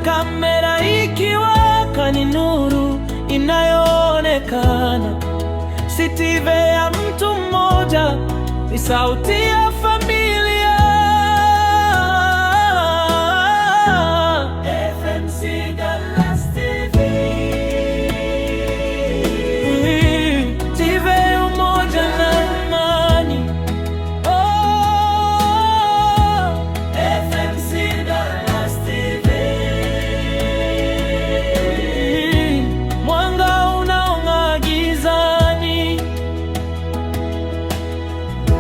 kamera ikiwaka ni nuru inayoonekana. Si TV ya mtu mmoja, ni sauti ya familia. FMC Dallas TV. TV umoja na amani. FMC Dallas TV. Mwanga unaong'aa gizani.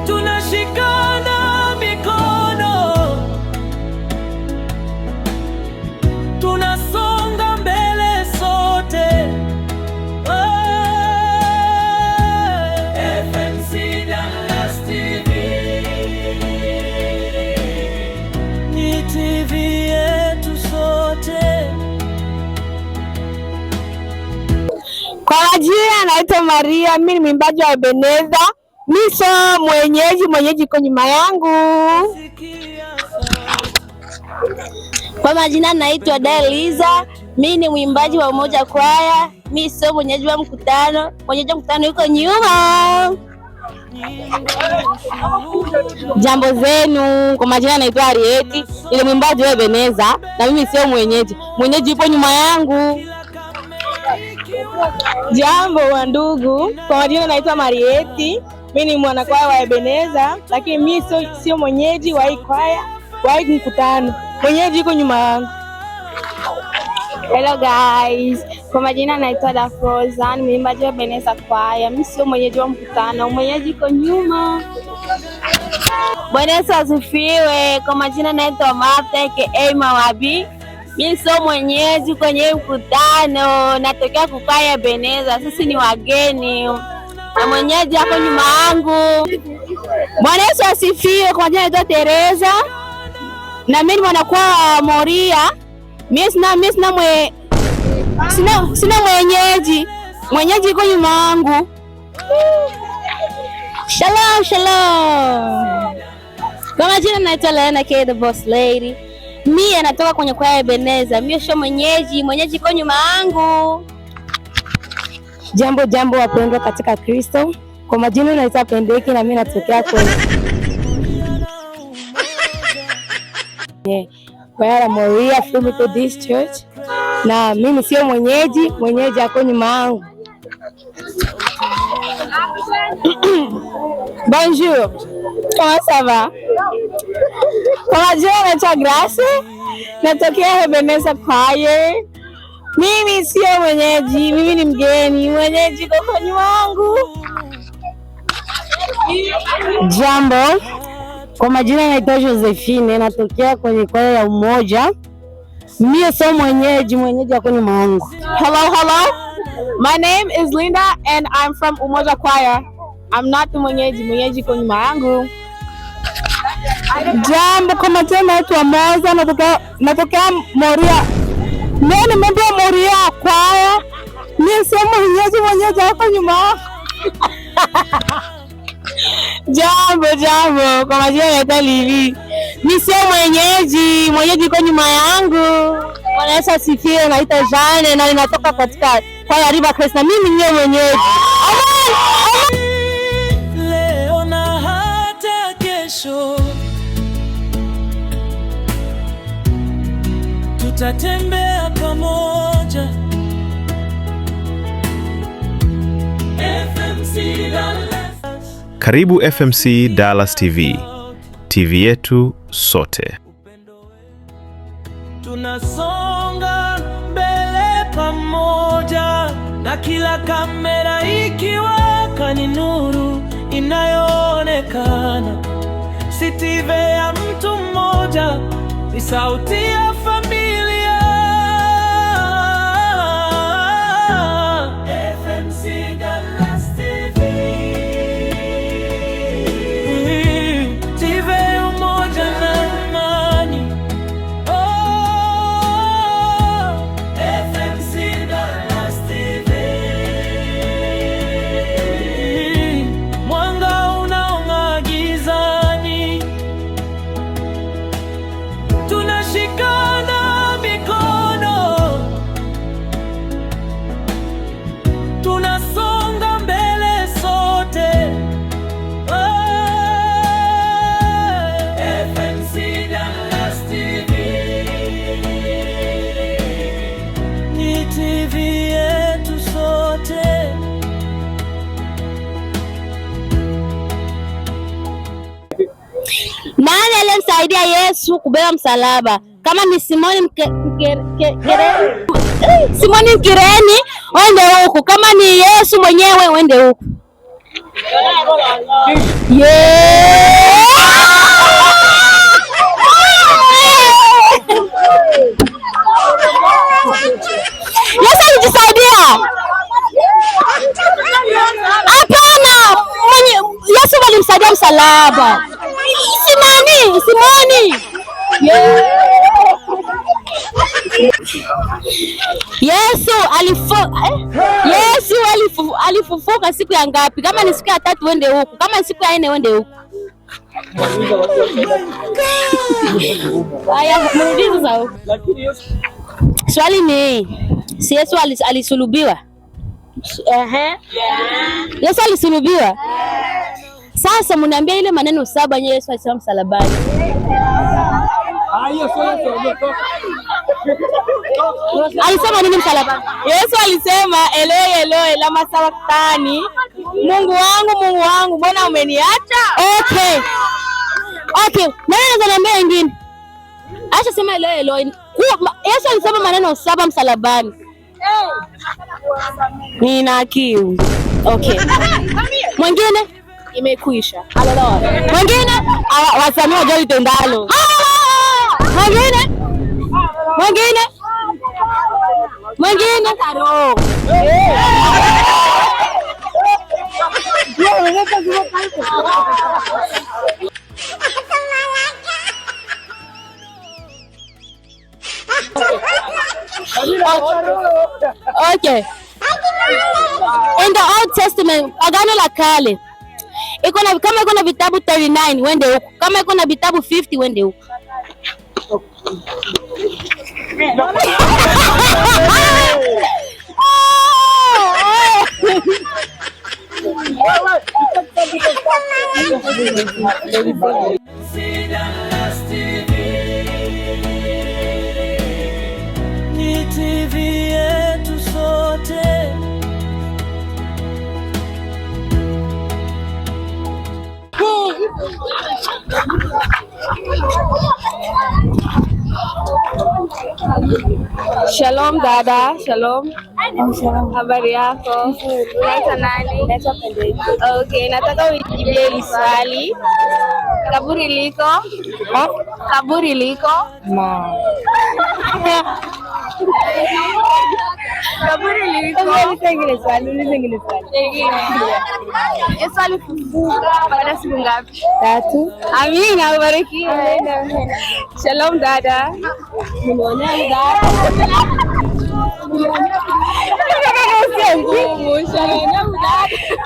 Tunashikana mikono, tunasonga mbele sote. FMC Dallas TV ni TV yetu sote. Kwa majina naitwa Maria, mimi ni mwimbaji wa Ebeneza. Mimi sio mwenyeji kwa nyuma yangu. Kwa majina naitwa Deliza, mimi ni mwimbaji wa Umoja Kwaya. Mimi sio mwenyeji wa mkutano, mwenyeji wa mkutano yuko nyuma. Jambo zenu, kwa majina naitwa Arieti, ni mwimbaji wa Ebeneza na mimi sio mwenyeji yupo nyuma yangu. Jambo wa ndugu, kwa majina naitwa Marieti, mimi ni mwanakwaya wa Ebeneza, lakini mimi sio mwenyeji wa hii kwaya, wa hii mkutano. Mwenyeji yuko nyuma yangu. Hello guys, kwa majina naitwa Dafroza, ni mwimbaji wa Ebeneza kwaya. Mimi sio mwenyeji wa mkutano, mwenyeji yuko nyuma. Bwana Yesu asifiwe. Kwa majina naitwa Martha aka Mawabi. Mimi sio mwenyeji kwenye mkutano, natokea kwaya Ebeneza. Sisi ni wageni na mwenyeji hapo nyuma yangu. Bwana Yesu asifiwe. Kwa majina naitwa Teresa na mimi ni mwanakwaya Moria. Mimi sina mwenyeji yuko nyuma yangu. Shalom. Kwa majina naitwa Lena K the Boss Lady. Mimi natoka kwenye kwaya Ebeneza. Mimi sio mwenyeji yuko nyuma yangu. Jambo wapendwa katika Kristo. Kwa majina naitwa Pendeki na mimi natokea kwenye kwaya la Moria Free Methodist Church. Na mimi sio mwenyeji yako nyuma yangu. Bonjour. Comment ça va? Kwa majina naitwa Grace, natokea Ebeneza kwaya. Mimi sio mwenyeji, mimi ni mgeni. Mwenyeji kwa nyuma yangu. Jambo, kwa majina naitwa Josephine, natokea kwenye kwaya ya Umoja. Mimi sio mwenyeji kwa nyuma yangu. Hello. My name is Linda and I'm from Umoja Choir. I'm not the mwenyeji kwa nyuma yangu. Jambo, kwa majina naitwa Moza, natokea Moria. Mimi ni member wa Moria kwaya. Mimi sio mwenyeji hapo nyuma. Jambo, kwa majina naitwa Lili. Mimi sio mwenyeji kwa nyuma yangu. Bwana Yesu asifiwe. Naitwa Jane na ninatoka katika kwaya River Crest na mimi ndiye mwenyeji. Leo na hata kesho tutatembea pamoja. FMC Dallas. Karibu FMC Dallas TV. TV yetu sote. Tunasonga mbele pamoja, na kila kamera ikiwaka ni nuru inayoonekana. Si TV ya mtu mmoja, ni sauti ya familia. FMC Dallas TV. TV umoja na amani. FMC Dallas TV. Mwanga unaong'aa gizani. Tunashikana Nani aliyemsaidia Yesu kubeba msalaba? Kama ni Simoni Mkireni, wende huku. Kama ni Yesu mwenyewe, wende huku. Yesu alijisaidia. Hapana, Yesu alimsaidia msalaba. Simoni. Yesu alifufuka siku ya ngapi? Kama ni siku ya 3 wende huku. Kama ni siku ya 4 wende huku. Haya, muulize sawa. Swali ni si Yesu alisulubiwa? Yesu alisulubiwa. Sasa mniambia ile maneno 7 yenye Yesu alisema msalabani. Alisema nini msalabani? Yesu alisema Eloi Eloi lama sabakthani, Mungu wangu mbona umeniacha? Okay. Nani ananiambia wengine? Acha sema Eloi Eloi. Yesu alisema maneno 7 msalabani. Nina kiu. Okay. Mwingine? Imekuisha. Mwingine? Wasanii wajua litendalo. Mwingine? Taro. Okay. In the Old Testament, Agano la Kale, kama iko na vitabu 39 wende huko. Kama iko na vitabu 50 wende huko. Ni TV yetu sote. Shalom dada, shalom. Habari yako? Unaitwa nani? Naitwa Pendeza. Okay, nataka ujibie hili swali. Kaburi liko? Kaburi liko? Kaburi liko? Ingine swali. Yesu alifufuka baada ya siku ngapi? 3. Amina, ubarikiwe. Shalom dada.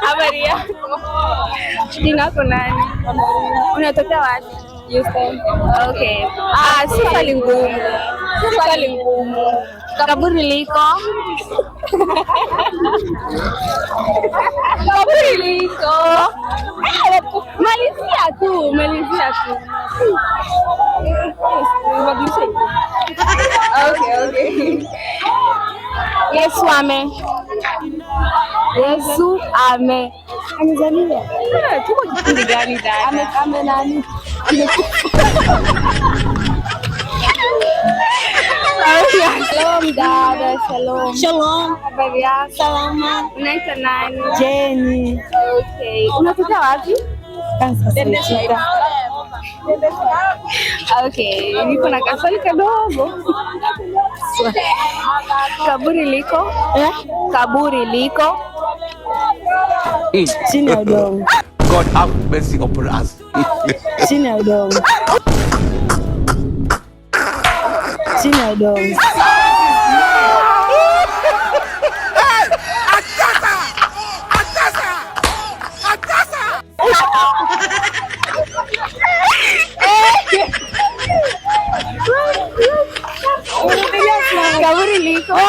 Habari yako? Jina lako nani? Unatoka wapi? Houston. Okay. Swali ngumu. Kaburi liko? Kaburi liko. Malizia tu. Okay. Yesu ame. Amezaliwa. Tuko kipindi gani dada? Ame nani? Shalom dada, shalom. Habari yako? Salama. Unaitwa nani? Jenny. Okay. Unatoka wapi? Kansas. Okay, niko na kaswali kadogo. Kaburi liko? Kaburi liko? Chini ya udongo. God have mercy upon us. Chini ya udongo. Chini ya udongo. Kaburi liko?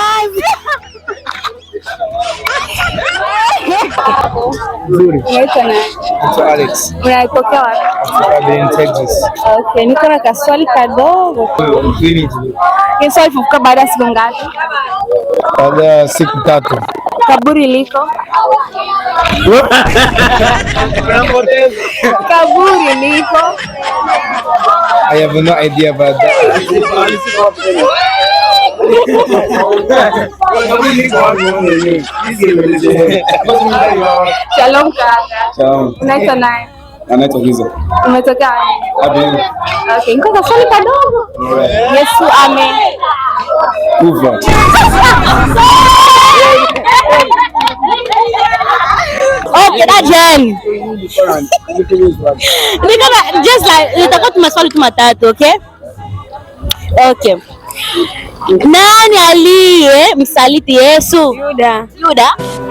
Nzuri. Unaitwa nani? Naitwa Alex. Unatoka wapi? In Texas. Okay, niko na kaswali kadogo. Yesu alifufuka baada ya siku ngapi? Baada ya siku 3. Kaburi liko? Kaburi liko? I have no idea about that. Shalom kaka. Shalom. Unaitwa nani? Anaitwa Giza. Umetoka wapi? Abi. Okay, niko kaswali kadogo. Yesu Kufa. Okay, Dajan. Just like nitakuwa maswali tu matatu, okay? Okay. Nani aliye msaliti Yesu? Yuda.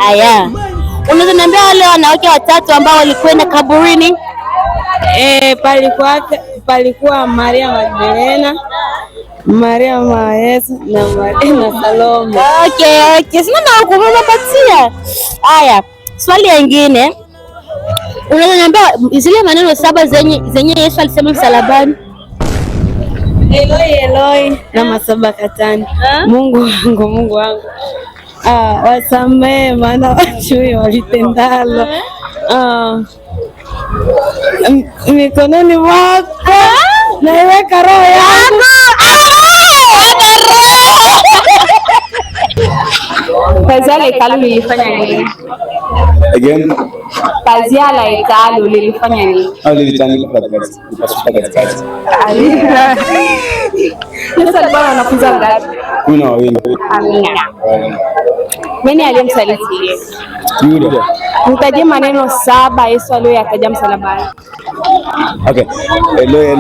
Aya. Unaweza niambia wale wanawake watatu ambao walikwenda kaburini? Palikuwa Maria Magdalena, Maria wa Yesu na Salome. Okay. Sina na kumpatia. Aya. Swali lingine. Unaweza niambia zile maneno 7 zenye Yesu alisema msalabani? Eloi Eloi na masabakatani. Mungu wangu. Wasamehe maana wajui walitendalo. Mikononi mwako naiweka roho yangu. Pazia la hekalu lilifanya nini? Again. Pazia la hekalu lilifanya nini? Lilitandikwa katikati. Yesu alikuwa na wanafunzi wangapi? 12. Amina. Nani aliyemsaliti Yesu? Yuda. Nitajie maneno 7 Yesu aliyoyataja msalabani. Okay. Eloi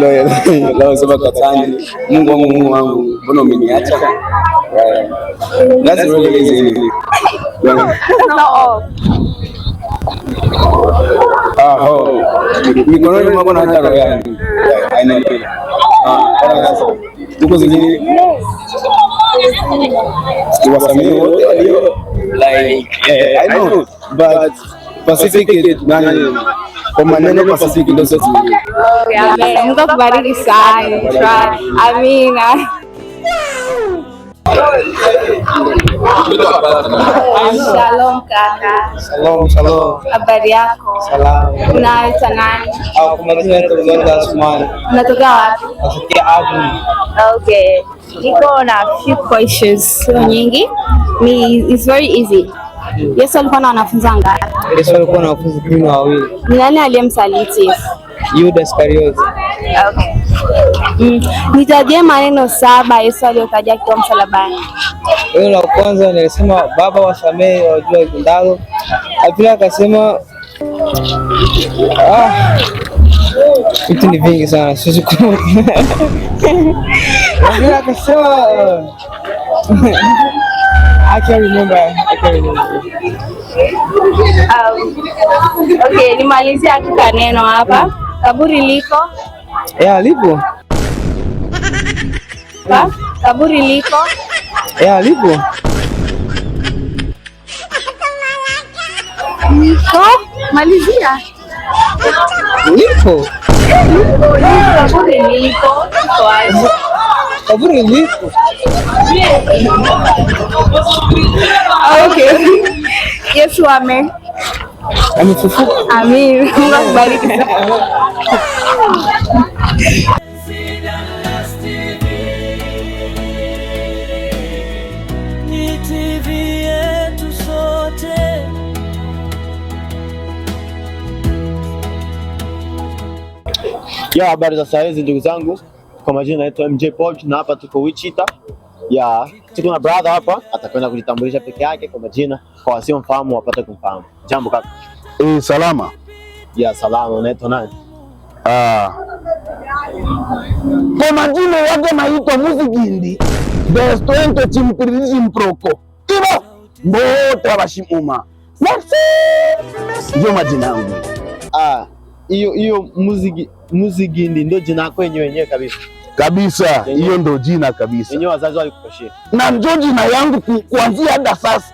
lao sema katani. Mungu wangu, mbona umeniacha? That's really easy. Mikononi mwako na hata roho yangu. I know. Tuko zingine. Wasamehe wote walio like I know but Pacific nani kwa maneno Pacific ndio sasa. Mungu akubariki sana. Amina. Shalom kaka. Shalom. Habari yako? Salam. Unaitwa nani? Kwa majina yangu Asmani. Unatoka wapi? Nasikia Abu. Okay. Niko na few questions nyingi. It's very easy. Yesu alikuwa na wanafunzi wangapi? Yesu alikuwa na wanafunzi 12. Ni nani aliyemsaliti Yesu? Yuda Iskariote. Okay. Nitajie maneno 7 Yesu aliyotaja akiwa msalabani. Hilo la kwanza nilisema Baba wasamehe wajua itendalo. Pili akasema vitu ni vingi sana siwezi kumbuka. Pili akasema I can't remember. Okay, nimalizie hakika neno hapa. Kaburi liko? Lipo. Kaburi liko? Lipo. Malizia. Lipo. Kaburi liko. Kaburi lipo. Okay. Yesu amefufuka. Amin. Mungu akubariki sana. Ni TV yetu sote. Habari za saa hizi ndugu zangu, kwa majina naitwa MJ Paul na hapa tuko Wichita. Tuko na brother hapa atakwenda kujitambulisha peke yake kwa majina, kwa wasiomfahamu wapate kumfahamu. Jambo kaka. Salama. Salama, unaitwa nani? Kwa majina yake naitwa Muzigindi Bestwente Chimpirisi Mproko Kibo Mbote Abashimuma. Ndio majina yangu. Hiyo Muzigindi ndio jina lako wenyewe kabisa. Hiyo ndio jina kabisa. Wenyewe wazazi walikukoshia. Na ndio jina yangu kuanzia hata sasa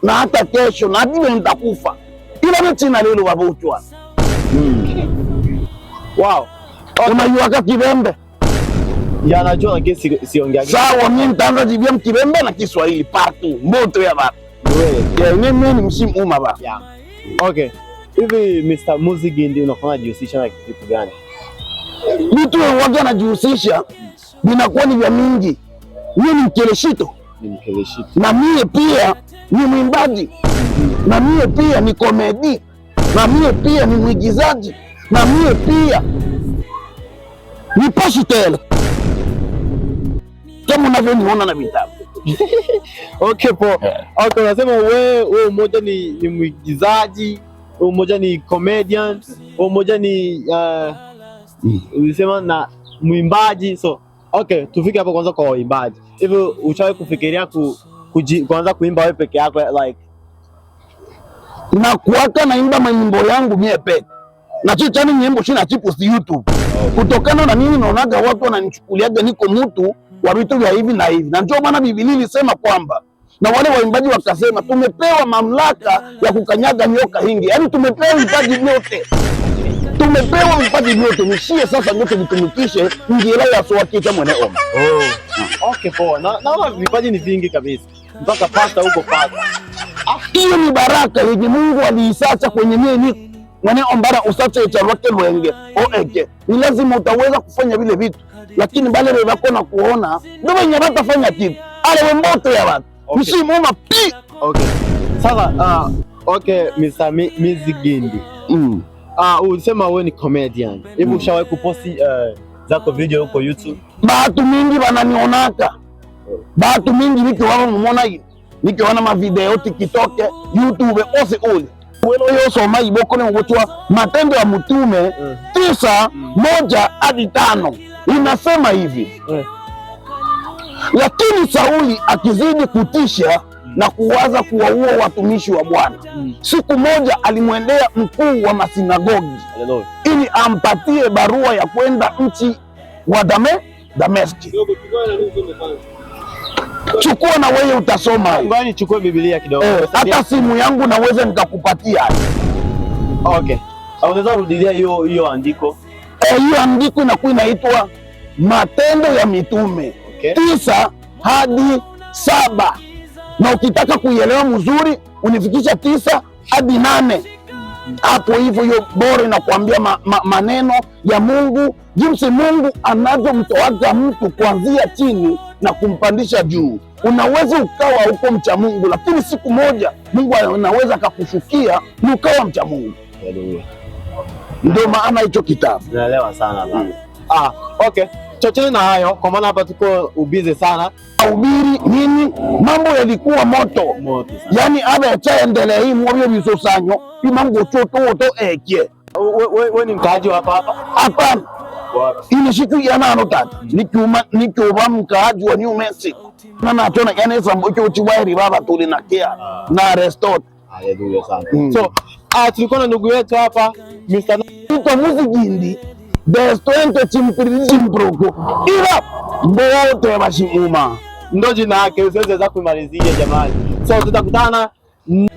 na hata kesho na hadi nitakufa. Ila jina lilo wabutwa. Wow. Unajua Kibembe? Najua lakini siongea. Sawa, mimi nitaanza jibia Kibembe na Kiswahili partu mboto ya baba. Mimi ni msimu uma baba. Okay. Hivi Mr. Muzigindi unafanya jihusisha na kitu gani? vitu watu anajihusisha vinakuwa ni vya mingi. Mimi ni mkeleshito, na mie pia ni mwimbaji, na mie pia ni komedi, na mie pia ni mwigizaji, na mie pia ni pasitele kama unavyoniona na vitabu. Okay po. Okay, unasema wewe mmoja ni mwigizaji, wewe mmoja ni comedian, wewe mmoja ni ulisema na mwimbaji. So okay, tufike hapo kwanza kwa uimbaji. Hivyo ushawahi kufikiria kuanza kuimba wewe peke yako like? Na kuwaka naimba manyimbo yangu mie peke. Na chichani nyimbo shina chipo si YouTube. Kutokana na nini naonaga watu wananichukuliaga niko mtu wa vitu vya hivi na hivi. Na ndio maana Biblia ilisema kwamba na wale waimbaji wakasema tumepewa mamlaka ya kukanyaga nyoka hingi. Yaani tumepewa vipaji vyote. Tumepewa vipaji vyote. Nishie sasa nyote vitumikishe njira ya suwakita mwene oma. Okay poa. Na vipaji ni vingi kabisa. Mpaka pasta huko pasta. Hiyo ni baraka yenye Mungu aliisacha kwenye mimi mwana ombara usache icharwake lwenge oeke. Ni lazima utaweza kufanya vile vitu, lakini bale wako na kuona ndio wenye watafanya kitu ale wembote ya watu mshimoma pi. Okay sasa okay Mr. Mizigindi, ulisema wewe ni comedian. Hivi ushawahi kuposti zako video huko YouTube? Batu mingi wananionaka, batu mingi nikiona mumona hivi, nikiona ma video TikTok, YouTube ose ule welo yosoma iboko ni mwotua Matendo ya Mitume 9:1-5 inasema hivi. Lakini Sauli akizidi kutisha na kuwaza kuwaua watumishi wa Bwana, siku moja alimwendea mkuu wa masinagogi ili ampatie barua ya kwenda nchi wa Dameski. Chukua na wewe utasoma. Ngoja chukue Biblia kidogo. Hata simu yangu naweza nikakupatia. Okay. Unaweza rudilia hiyo andiko? Hiyo andiko inakuwa inaitwa Matendo ya Mitume 9-7. Na ukitaka kuielewa mzuri unifikisha 9-8. Hapo hivyo hiyo bora inakuambia maneno ya Mungu, jinsi Mungu anavyomtoaga mtu kuanzia chini na kumpandisha juu. Unaweza ukawa huko mcha Mungu, lakini siku moja Mungu anaweza akakushukia ni ukawa mcha Mungu. Ndio maana hicho kitabu. Naelewa sana baba. Okay. Chochote na hayo kwa maana hapa tuko ubize sana. Ubiri nini? Mambo yalikuwa moto. Yaani aba chaendelea hii mwabyo bisosanyo, imango choto ekie. Wewe ni mkaaji hapa? Hapana. Ini siku ya nano tatu. Nikiuba mkaaji wa New Mexico. Na nachona yani sambo chiwairi baba tulinakia na restore. Haleluya sana. So, tulikuwa na ndugu yetu hapa Mr. Mizigindi Bestwente Chimproko ila mbote bashimuma ndo jina yake, usiweze kumalizia jamani. So tutakutana ni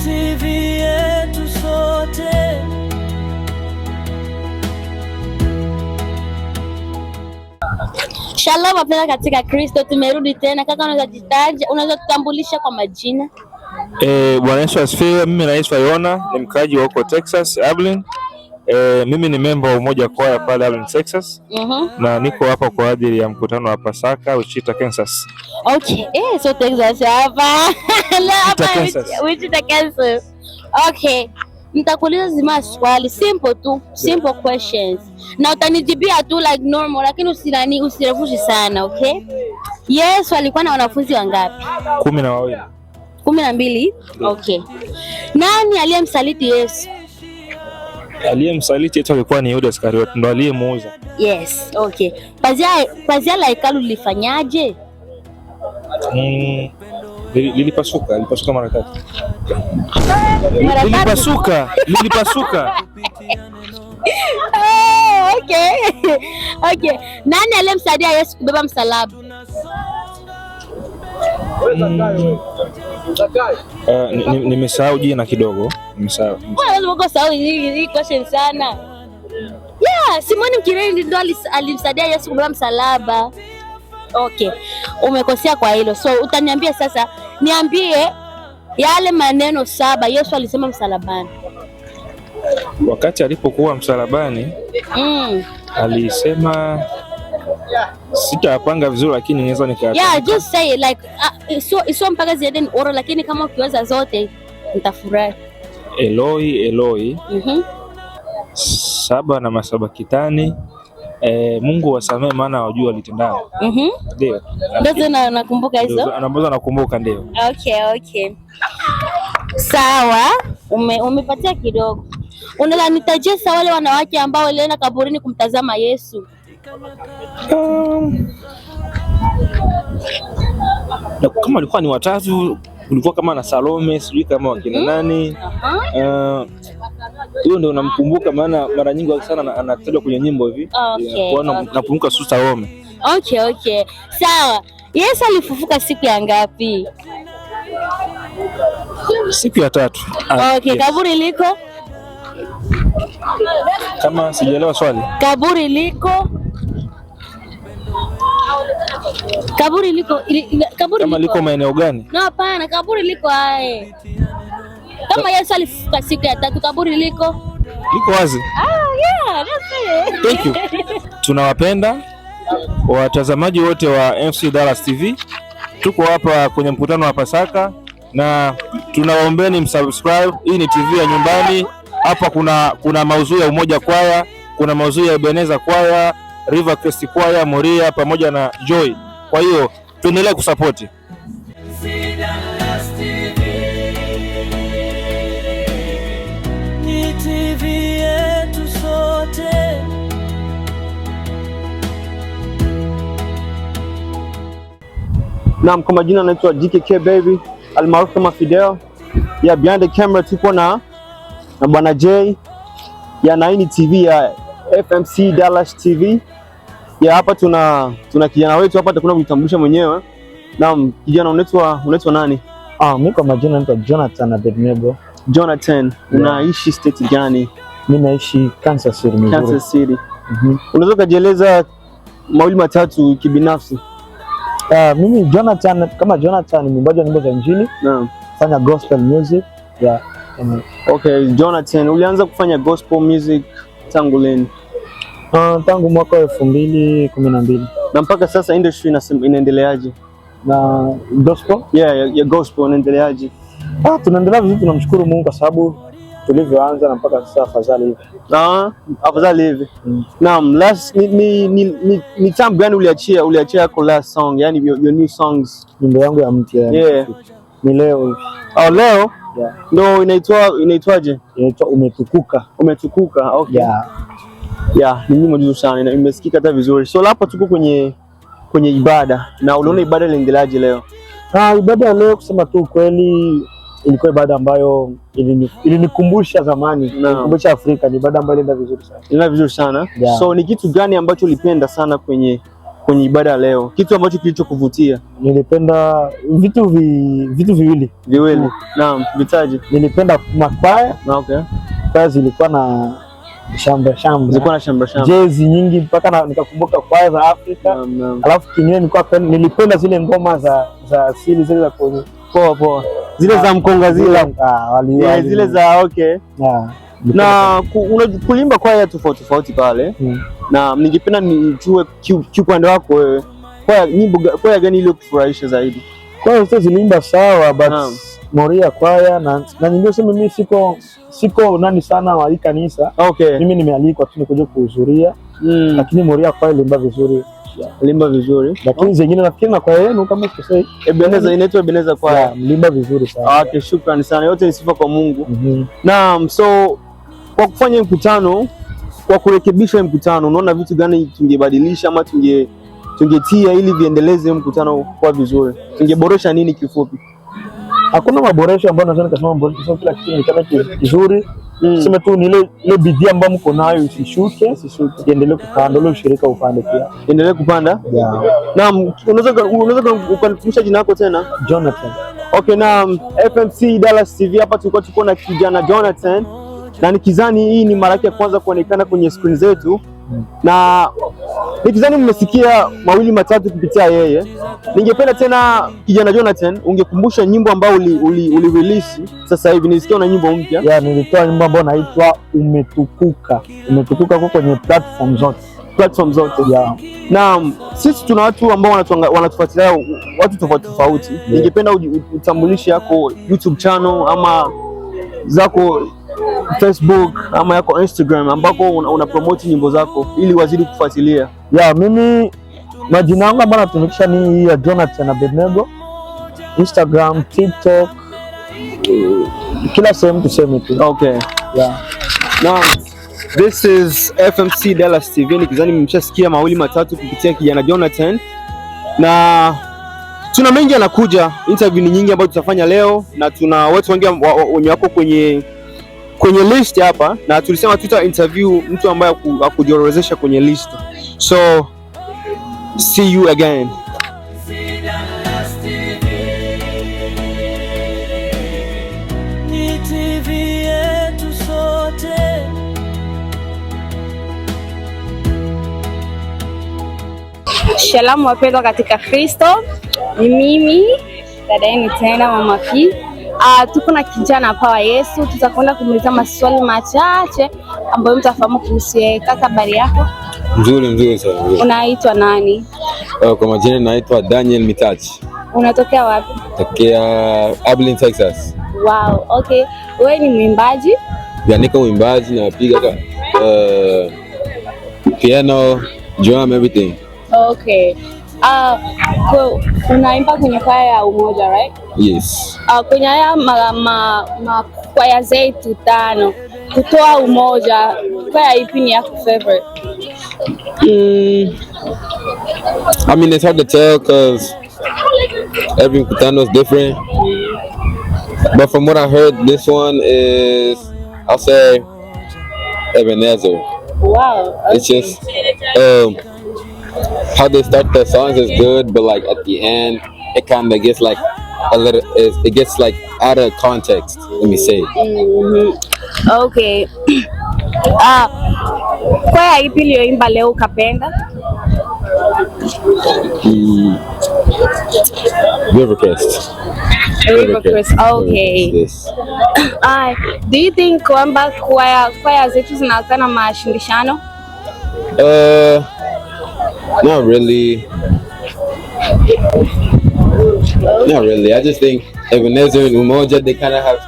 TV yetu sote. Shalom wapenda katika Kristo, tumerudi tena. Kaka, unaweza jitaja, unaweza tutambulisha kwa majina? Bwana Yesu asifiwe. Mimi naitwa Yona, ni mkaaji wa huko Texas, Abilene. Mimi ni member wa Umoja Kwaya pale Abilene, Texas. Na niko hapa kwa ajili ya mkutano wa Pasaka Wichita, Kansas. Okay, so Texas hapa. Wichita, Kansas. Okay. Nitakuuliza zima swali simple tu, simple questions. Na utanijibia tu like normal, lakini usirefushi sana, okay? Yesu alikuwa na wanafunzi wangapi? 12. 12? Okay. Nani aliyemsaliti Yesu? Aliyemsaliti Yesu alikuwa ni Yuda Iskarioti, ndo aliyemuuza. Yes, okay. Pazia la hekalu lilifanyaje? Lilipasuka mara tatu. Lilipasuka. Okay. Okay. Nani aliyemsaidia Yesu kubeba msalaba? Nimesahau jina kidogo. Nimesahau. Sahau hii question sana. Yeah, Simoni Mkireni ndo alimsaidia Yesu kubeba msalaba. Okay. Umekosea kwa hilo. So utaniambia sasa, niambie yale maneno 7 Yesu alisema msalabani. Wakati alipokuwa msalabani alisema, sitapanga vizuri lakini naweza nikayapanga. Yeah, just say it like so mpaka ziende in order, lakini kama ukiweza zote nitafurahi. Eloi Eloi, 7 na masabakitani, Mungu wasamee maana wajua walitendalo. Ndio. Ndio nakumbuka hizo. Anambaza nakumbuka ndio. Okay. Sawa, umepatia kidogo. Unaweza nitajia wale wanawake ambao walienda kaburini kumtazama Yesu? Na kama walikuwa ni watatu, kulikuwa kama na Salome, sijui kama wakina nani. Hiyo ndio namkumbuka, maana mara nyingi sana anatajwa kwenye nyimbo hivi. Kwa nakumbuka su Salome. Okay. Sawa. Yesu alifufuka siku ya ngapi? Siku ya 3. Okay, yes. Kaburi liko? Kama sijaelewa swali. Kaburi liko? Kama liko maeneo gani? No, hapana, kaburi liko ae. Kama Yesu alifufuka siku ya 3, kaburi liko? Liko wazi. Yeah, that's it. Thank you. Tunawapenda watazamaji wote wa MC Dallas TV. Tuko hapa kwenye mkutano wa Pasaka na tunawaombeni msubscribe. Hii ni TV ya nyumbani. Hapa kuna mauzui ya Umoja Kwaya, kuna mauzui ya Ebeneza Kwaya, River Crest Kwaya, Moria pamoja na Joy. Kwa hiyo tuendelee kusapoti. Ni TV yetu sote. Naam, kwa majina naitwa GKK Baby almaarufu kama Fidel. Ya behind the camera tuko na Bwana J ya Naini TV ya FMC Dallas TV. Ya hapa tuna kijana wetu hapa atakwenda kujitambulisha mwenyewe. Naam, kijana unaitwa nani? Mimi kwa majina naitwa Jonathan Abednego. Jonathan, unaishi state gani? Mimi naishi Kansas City, Missouri. Kansas City. Unaweza kujieleza mawili matatu kibinafsi? Mimi Jonathan, kama Jonathan ni mwimbaji wa nyimbo za Injili. Naam. Fanya gospel music. Yeah. Okay, Jonathan, ulianza kufanya gospel music tangu lini? Tangu mwaka 2012. Na mpaka sasa industry inaendeleaje? Na gospel? Yeah, ya gospel inaendeleaje? Tunaendelea vizuri, tunamshukuru Mungu kwa sababu tulivyoanza na mpaka sasa afadhali hivi. Afadhali hivi. Naam, last ni time gani uliachia yako last song, yani your new songs? Nyimbo yangu ya mpya. Yeah. Ni leo hivi. Leo? Yeah. Ndio inaitwaje? Inaitwa Umetukuka. Umetukuka. Okay. Yeah. Yeah, ni nyimbo nzuri sana na imesikika hata vizuri. So hapa tuko kwenye ibada. Na uliona ibada iliendeleaje leo? Ibada leo kusema tu kweli ilikuwa ibada ambayo ilinikumbusha zamani, ilinikumbusha Afrika. Ni ibada ambayo ilienda vizuri sana. Ilienda vizuri sana. Yeah. So ni kitu gani ambacho ulipenda sana kwenye ibada leo? Kitu ambacho kilichokuvutia? Nilipenda vitu viwili. Naam, vitaje? Nilipenda makwaya. Okay. Kwaya zilikuwa na shamba. Zilikuwa na shamba. Jezi nyingi mpaka nikakumbuka kwaya za Afrika. Alafu kinyewe nilipenda zile ngoma za asili zile za kwenye poa. Zile za mkonga zile. Zile za okay. Yeah. Na kulimba kwaya tofauti pale. Na ningependa nijue kiupande wako wewe. Kwaya gani ile kufurahisha zaidi? Kwaya zote zilimba sawa, but Moria kwaya na nyingine sema mimi siko nani sana wa hii kanisa. Okay. Mimi nimealikwa tu nikuja kuhudhuria. Lakini Moria kwaya ilimba vizuri. Limba vizuri. Lakini zingine nafikiri na kwaya yenu kama sikosei. Ebeneza inaitwa Ebeneza kwaya. Mlimba vizuri sana. Okay, shukrani sana. Yote ni sifa kwa Mungu. Naam, so kwa kufanya mkutano, kwa kurekebisha mkutano, unaona vitu gani tungebadilisha ama tungetia ili viendeleze mkutano kwa vizuri? Tungeboresha nini kifupi? Hakuna maboresho ambayo naweza nikasema maboresho, kila kitu ni kama kizuri. Sema tu ni ile bidii ambayo mko nayo isishuke, iendelee kupanda, ile ushirika upande pia. Endelee kupanda? Yeah. Naam, unaweza ukanikumbusha jina lako tena? Jonathan. Okay, naam, FMC Dallas TV hapa tuko na kijana Jonathan. Na nikizani hii ni mara yake ya kwanza kuonekana kwenye screen zetu. na nikizani mmesikia mawili matatu kupitia yeye. Ningependa tena kijana Jonathan, ungekumbusha nyimbo ambayo uli release sasa hivi. Nilisikia una nyimbo mpya. Yeah, nilitoa nyimbo ambayo inaitwa Umetukuka. Umetukuka kwa kwenye platform zote. Yeah. Na sisi tuna watu ambao wanatufuatilia, watu tofauti. Yeah. Ningependa utambulishe yako YouTube channel ama zako Facebook ama yako Instagram ambako una promote nyimbo zako ili wazidi kufuatilia. Yeah, mimi majina yangu ambayo natumikisha ni hii ya Jonathan Abednego, Instagram, TikTok, kila sehemu tuseme tu. Okay. Yeah. Now, this is FMC Dallas TV. Nikizani mmeshasikia mawili matatu kupitia kijana Jonathan, na tuna mengi yanakuja. Interview ni nyingi ambazo tutafanya leo, na tuna watu wengi wenye wako kwenye list hapa, na tulisema tuta interview mtu ambaye akujiorodhesha kwenye list. So see you again. Ni TV yetu sote. Shalom wapendwa katika Kristo, ni mimi dada yenu tena Mama P. Tuko na kijana hapa wa Yesu, tutakwenda kumuuliza maswali machache ambayo mtafahamu kuhusu yeye. Kaka, habari yako? Nzuri sana. Unaitwa nani? Kwa majina naitwa Daniel Mitachi. Unatokea wapi? Tokea Abilene, Texas. Wow, okay. Wewe ni mwimbaji? Ya, niko mwimbaji, napiga piano, drum, everything. Okay. Unaimba kwenye kwaya ya Umoja, right? Yes. Kwenye haya kwaya zetu 5 kutoa Umoja, kwaya ipi ni yako favorite? I mean, it's hard to tell because every mkutano is different. But from what I heard, this one is, I'll say, Ebenezer. Wow. Okay. It's just how they start the songs is good, but like at the end, it kind of gets like a little, it gets like out of context. Let me say. Okay. Kwaya ipi uliyoimba leo ukapenda? Rivercrest. Rivercrest. Okay. Yes. Do you think kwamba kwaya zetu zinakuwa na mashindano? Not really. Not really. I just think Ebenezer and Umoja, they kind of have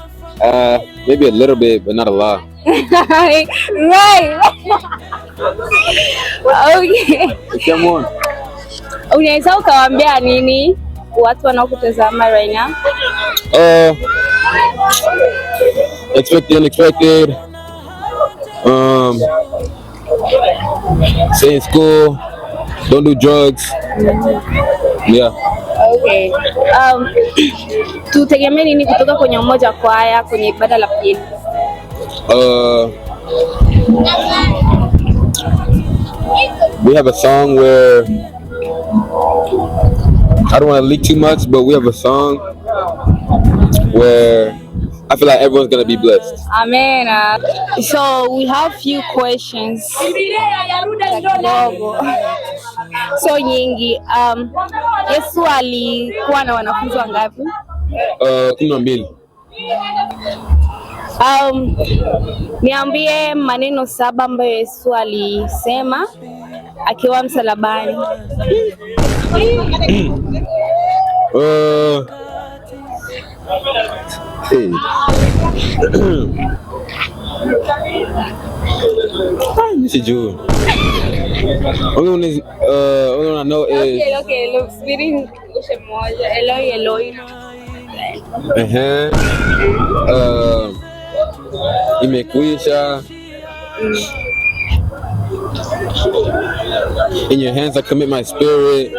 maybe a little bit, but not a lot. Right. Okay. Come on. Unaweza ukawaambia nini watu wanaokutazama right now? Expect the unexpected. Stay in school. Don't do drugs. Yeah. Okay. Tutegemee nini kutoka kwenye Umoja kwaya kwenye ibada la pili? We have a song where I don't want to leak too much, but we have a song where I feel like everyone's gonna be blessed. Amen. So we have few questions. So nyingi. Yesu alikuwa na wanafunzi wangapi? 12. Niambie maneno 7 ambayo Yesu alisema akiwa msalabani. Sijui. Only one I know is Okay, look, speaking moja. Eloi. Imekwisha. In your hands I commit my spirit.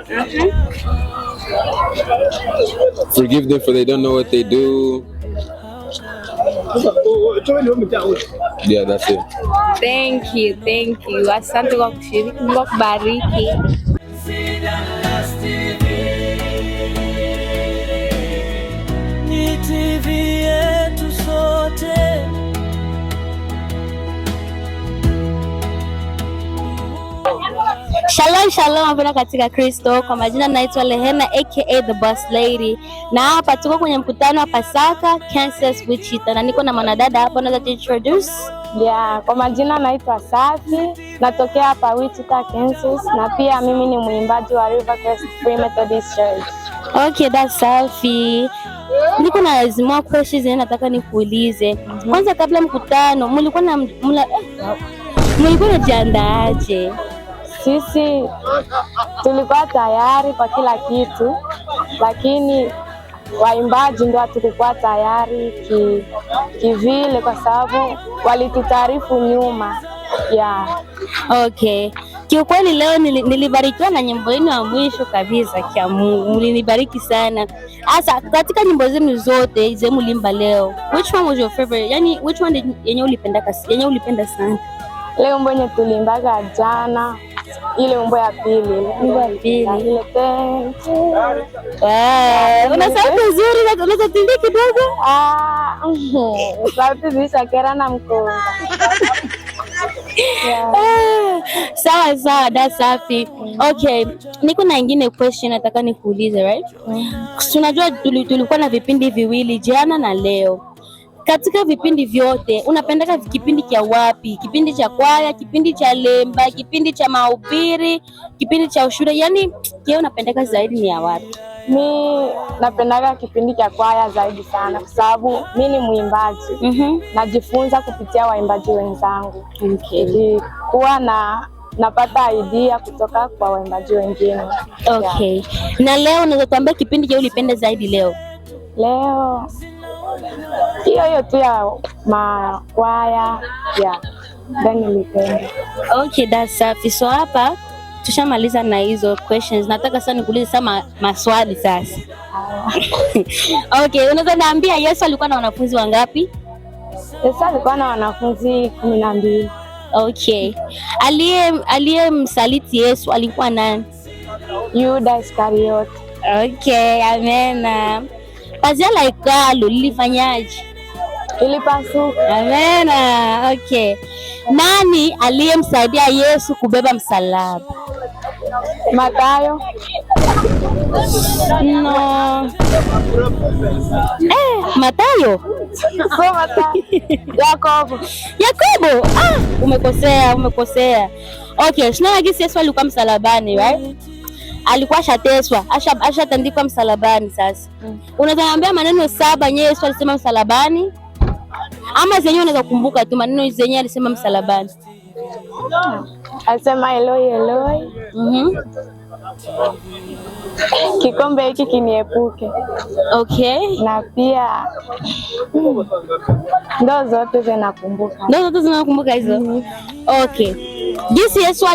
Forgive them for they don't know what they do. Yeah, that's it. Thank you. Asante kwa kushiriki. Mungu akubariki. Ni TV yetu sote. Shalom shalom mpendwa katika Kristo. Kwa majina naitwa Lehena aka the Boss Lady. Na hapa tuko kwenye mkutano wa Pasaka Kansas Wichita. Na niko na mwanadada hapa, unaweza introduce? Yeah, kwa majina naitwa Safi. Natokea hapa Wichita, Kansas. Na pia mimi ni mwimbaji wa Rivercrest Free Methodist Church. Okay, that's Safi. Niko na lazima questions nataka nikuulize. Kwanza kabla mkutano, mlikuwa mnajiandaaje? Sisi tulikuwa tayari kwa kila kitu, lakini waimbaji ndio hatukuwa tayari kivile kwa sababu walitutaarifu nyuma. Yeah. Okay. Kiukweli leo nilibarikiwa na nyimbo yenu ya mwisho kabisa. Kia Mungu, mlinibariki sana. Asa katika nyimbo zenu zote zenu mlimba leo, which one was your favorite? Yani which one yenye ulipenda sana? Leo wimbo yenye tulimbaga jana, ile wimbo ya pili. Ile una sauti nzuri, unaweza tulia kidogo? Sauti zishakera na mkonga. Yeah. Sawa, that's Safi. Okay, niko na ingine question nataka nikuulize, right? Tunajua tulikuwa na vipindi viwili, jana na leo. Katika vipindi vyote unapendaka kipindi cha wapi? Kipindi cha kwaya, kipindi cha lemba, kipindi cha mahubiri, kipindi cha ushuhuda? Yani kile unapendaka zaidi ni ya wapi? Mi napendaga kipindi cha kwaya zaidi sana kwa sababu mi ni mwimbaji. Najifunza kupitia waimbaji wenzangu. Okay. Kuwa napata idea kutoka kwa waimbaji wengine. Okay. Yeah. Na leo unaweza tuambia kipindi kile ulipenda zaidi leo? Leo hiyo tu ya makwaya then nilipenda. Okay, that's Safi. So hapa tushamaliza na hizo questions. Nataka sasa nikuulize sama maswali sasa. Okay, unaweza niambia Yesu alikuwa na wanafunzi wangapi? Yesu alikuwa na wanafunzi 12. Okay. Aliyemsaliti Yesu alikuwa nani? Yuda Iskariote. Okay, amena. Pazia la hekalu lilifanyaje? Ilipasuka. Amena. Okay. Nani aliyemsaidia Yesu kubeba msalaba? Mathayo. No. Mathayo? Sio Mathayo. Yakobo. Umekosea. Okay, sina gisi Yesu alikuwa msalabani, right? Alikuwa ashateswa, ashatandikwa msalabani sasa. Unaweza niambia maneno 7 yenye Yesu alisema msalabani? Ama zenyewe unaweza kukumbuka tu maneno zenyewe alisema msalabani? Alisema Eloi Eloi. Kikombe hiki kiniepuke. Okay. Na pia ndo zote zinakumbuka hizo. Okay. Jinsi Yesu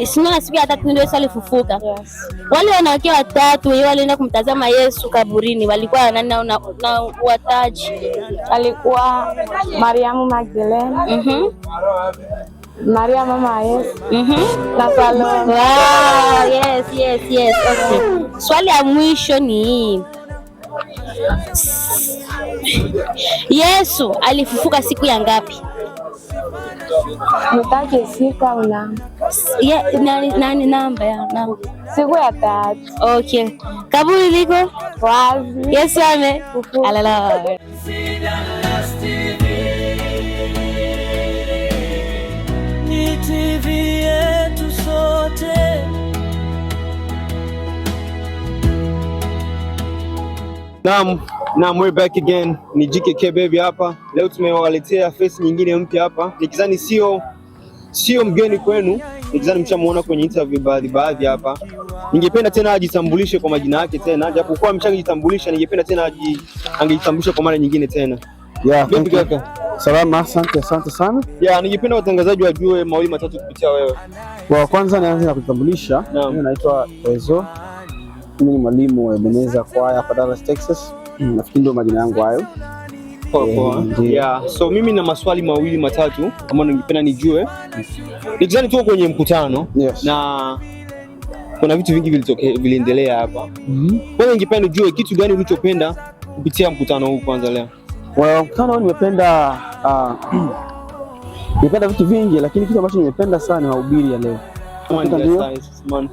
sinaona siku ya 3 ndio Yesu alifufuka. Yes. Wale wanawake watatu wao walienda kumtazama Yesu kaburini, walikuwa nani na wataji? Alikuwa Mariamu Magdalena. Maria mama Yesu. Na Salome. Wow, yes. Okay. Swali ya mwisho ni hii. Yesu alifufuka siku ya ngapi? Nitaje siku au namba? Nani namba ya namba? Siku ya 3. Okay. Kaburi liko wazi. Yesu alala. Ni TV yetu sote. Naam, we're back again. Ni GKK baby hapa. Leo tumewaletea face nyingine mpya hapa. Nikizani sio mgeni kwenu. Nikizani mshamuona kwenye interview baadhi hapa. Ningependa tena ajitambulishe kwa majina yake tena. Japokuwa ameshajitambulisha, ningependa tena angejitambulisha kwa mara nyingine tena. Yeah, baby kaka. Salama, asante sana. Yeah, ningependa watangazaji wajue mawili matatu kupitia wewe. Kwa kwanza nianze na kutambulisha. Mimi naitwa Ezo. Mimi ni mwalimu wa Ebeneza Kwaya hapa Dallas, Texas. Nafikiri ndio majina yangu hayo. Yeah, so mimi na maswali mawili matatu ambayo ningependa nijue. Nikizani tuko kwenye mkutano na kuna vitu vingi viliendelea hapa. Kwanza ningependa nijue kitu gani ulichopenda kupitia mkutano huu kwanza leo. Mkutano huu nimependa vitu vingi, lakini kitu ambacho nimependa sana ni mahubiri ya leo.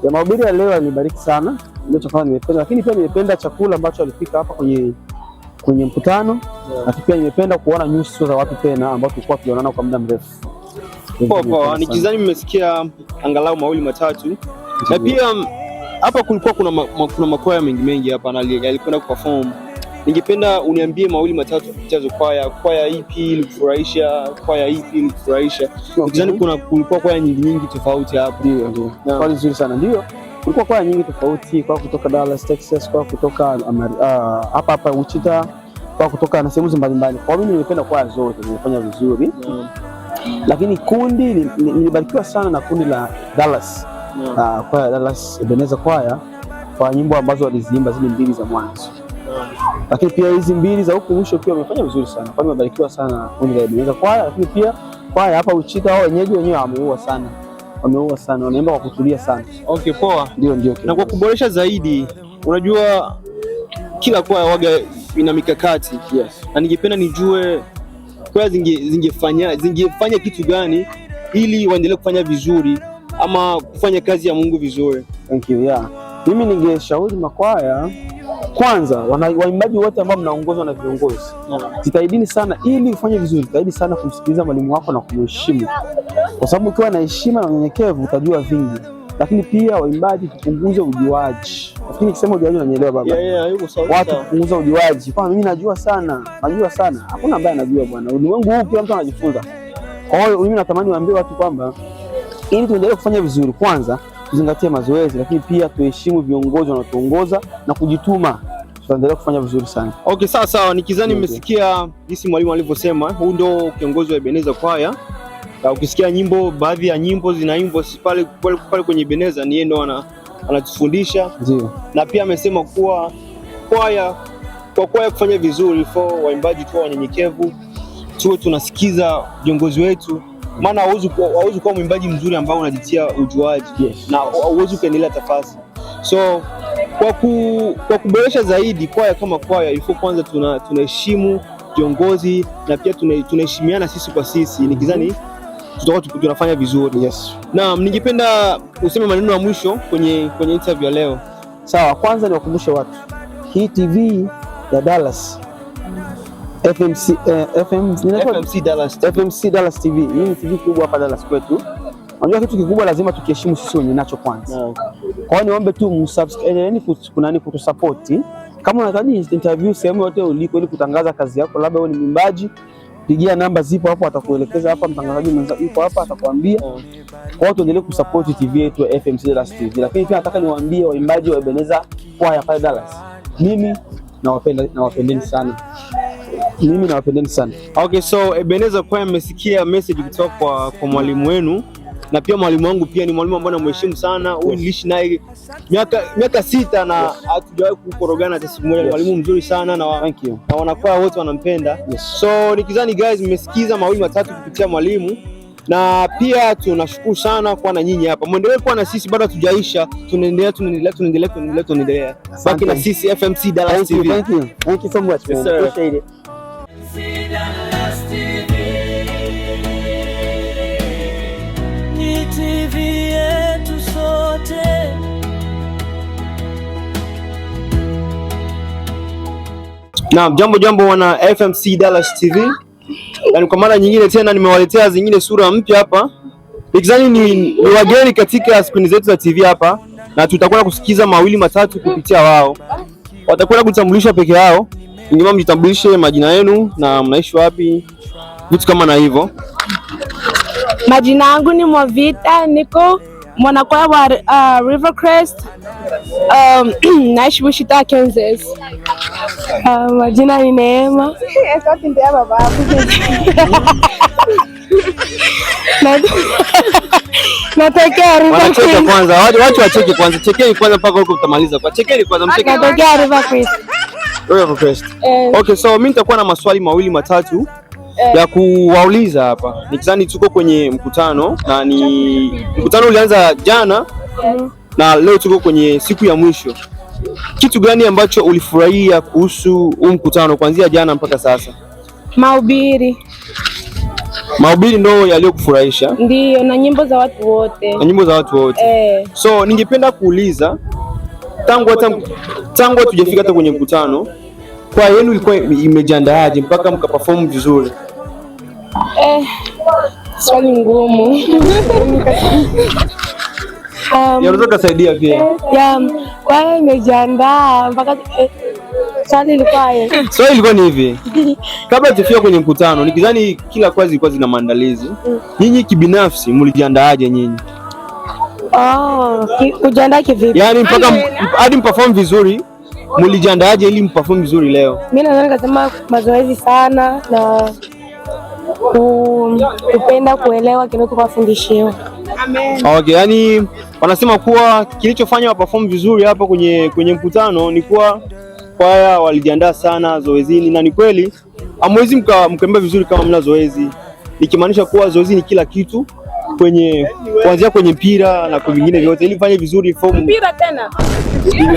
Ya mahubiri ya leo yanibariki sana, ndio chakula nimependa, lakini pia nimependa chakula ambacho alipika hapa kwenye mkutano, lakini pia nimependa kuona nyuso za watu tena ambao tulikuwa tukionana kwa muda mrefu. Poa, nikizani mmesikia angalau mawili matatu. Na pia hapa kulikuwa kuna makwaya mengi hapa na alikwenda kuperform. Ningependa uniambie mawili matatu kupitia kwaya ipi ilikufurahisha, kwaya ipi ilikufurahisha. Nikizani kulikuwa kwaya nyingi tofauti hapa. Ndio. Kwa nzuri sana. Ndio. Kulikuwa kwaya nyingi tofauti, kwa kutoka Dallas, Texas, kwa kutoka hapa Wichita, kwa kutoka na sehemu mbalimbali. Kwa mimi nimependa kwaya zote, zimefanya vizuri. Lakini kundi nilibarikiwa sana na kundi la Dallas. Kwaya Dallas Ebenezer kwaya kwa nyimbo ambazo waliziimba zile mbili za mwanzo. Lakini pia hizi mbili za huku mwisho pia wamefanya vizuri sana. Kwa hiyo nimebarikiwa sana kundi la Ebenezer kwaya, lakini pia kwaya hapa Wichita wao wenyewe wameua sana, wanaimba kwa kutulia sana. Okay, poa. Ndio. Na kwa kuboresha zaidi, unajua kila kwaya waga ina mikakati. Yes. Na ningependa nijue kwaya zingefanya kitu gani ili waendelee kufanya vizuri ama kufanya kazi ya Mungu vizuri. Thank you. Yeah. Mimi ningeshauri makwaya kwanza, waimbaji wote ambao mnaongozwa na viongozi, jitahidini sana ili ufanye vizuri. Jitahidi sana kumsikiliza mwalimu wako na kumheshimu, kwa sababu ukiwa na heshima na unyenyekevu utajua vingi. Lakini pia waimbaji tupunguze ujuaji. Nafikiri nikisema ujuaji unanielewa baba. Yuko sawa. Watu kupunguza ujuaji. Kwa mimi najua sana. Hakuna ambaye anajua bwana. Ulimwengu huu kila mtu anajifunza. Kwa hiyo mimi natamani waambie watu kwamba ili tuendelee kufanya vizuri, kwanza tuzingatie mazoezi, lakini pia tuheshimu viongozi wanaotuongoza na kujituma. Tuendelee kufanya vizuri sana. Okay, sawa. Nikizani mmesikia jinsi mwalimu alivyosema, huu ndio kiongozi wa Ebenezer kwaya. Na ukisikia baadhi ya nyimbo zinaimbwa pale kwenye Ebenezer, ni yeye ndo anatufundisha. Ndio. Na pia amesema kuwa kwaya kufanya vizuri, waimbaji tu wanyenyekevu, tuwe tunasikiza viongozi wetu, maana hauwezi kuwa mwimbaji mzuri ambao unajitia ujuaji. Yes. Na hauwezi kuendelea tafasi. So kwa kuboresha zaidi kwaya kama kwaya, ilifo kwanza tunaheshimu viongozi na pia tunaheshimiana sisi kwa sisi. Nikizani tutakuwa tunafanya vizuri. Yes. Na ningependa useme maneno ya mwisho kwenye interview ya leo. Sawa, kwanza niwakumbushe watu, hii TV ya Dallas FMC Dallas TV. Hii ni TV kubwa hapa Dallas kwetu. Unajua kitu kikubwa lazima tukiheshimu sisi wenyewe nacho kwanza. Kwa hiyo niombe tu msubscribe, kutusupport. Kama unahitaji interview sehemu yote uliko ili kutangaza kazi yako, labda wewe ni mwimbaji, pigia namba zipo hapo, atakuelekeza hapa, mtangazaji mwenza yuko hapa atakwambia. Kwa hiyo tuendelee kusupport TV yetu ya FMC Dallas TV. Lakini pia nataka niwaambie waimbaji wa Ebenezer kwaya pale Dallas, mimi nawapendeni sana. Okay, so Ebenezer kwaya mmesikia message kutoka kwa mwalimu wenu, na pia mwalimu wangu pia ni mwalimu ambaye namheshimu sana. Huyu niliishi naye miaka 6 na hatujawahi kukorogana hata siku moja. Ni mwalimu mzuri sana na wanakwaya wote wanampenda. So nikizani guys mmesikiza mawili matatu kupitia mwalimu, na pia tunashukuru sana kwa na nyinyi hapa. Muendelee kuwa na sisi, bado hatujaisha. Tunaendelea. Baki na sisi FMC Dallas TV. Thank you so much. Yes, appreciate it. Ni TV yetu sote. Naam, jambo wana FMC Dallas TV. Yaani kwa mara nyingine tena nimewaletea zingine sura mpya hapa. Nikizani ni wageni katika screen zetu za TV hapa, na tutakwenda kusikiza mawili matatu kupitia wao. Watakwenda kutambulisha peke yao. Ningeomba mjitambulishe majina yenu na mnaishi wapi, vitu kama na hivyo. Majina yangu ni Mwavita, niko mwanakwaya wa Rivercrest, naishi Wichita, Kansas. Majina ni Neema. Natokea Rivercrest. Kwanza watu wacheke kwanza, chekeni kwanza mpaka huko utamaliza. Kwa chekeni kwanza, mcheke. Natokea Rivercrest. Okay, so mimi nitakuwa na maswali mawili matatu ya kuwauliza hapa. Nikizani tuko kwenye mkutano na mkutano ulianza jana na leo tuko kwenye siku ya mwisho. Kitu gani ambacho ulifurahia kuhusu huu mkutano kuanzia jana mpaka sasa? Mahubiri. Mahubiri ndo yaliyokufurahisha? Ndiyo, na nyimbo za watu wote. Na nyimbo za watu wote. So ningependa kuuliza tangu tujafika hata kwenye mkutano, kwa yenu ilikuwa imejiandaaje mpaka mkaperform vizuri? Swali ngumu. Unaweza kusaidia pia? Kwa hiyo imejiandaa mpaka swali ilikuwa ni hivi. Kabla tufika kwenye mkutano, nikidhani kila kazi ilikuwa zina maandalizi. Nyinyi kibinafsi mlijiandaaje nyinyi? Kujiandaa kivipi? Yaani mpaka hadi mperform vizuri, mlijiandaaje ili mperform vizuri leo? Mimi naweza nikasema mazoezi sana na kupenda kuelewa kinachofundishwa. Amen. Okay, yani wanasema kuwa kilichofanya wa perform vizuri hapa kwenye mkutano ni kuwa kwaya walijiandaa sana zoezini, na ni kweli hamwezi mkaimba vizuri kama mna zoezi. Nikimaanisha kuwa zoezi ni kila kitu kuanzia kwenye mpira na kwa vingine vyote, ili fanye vizuri form mpira tena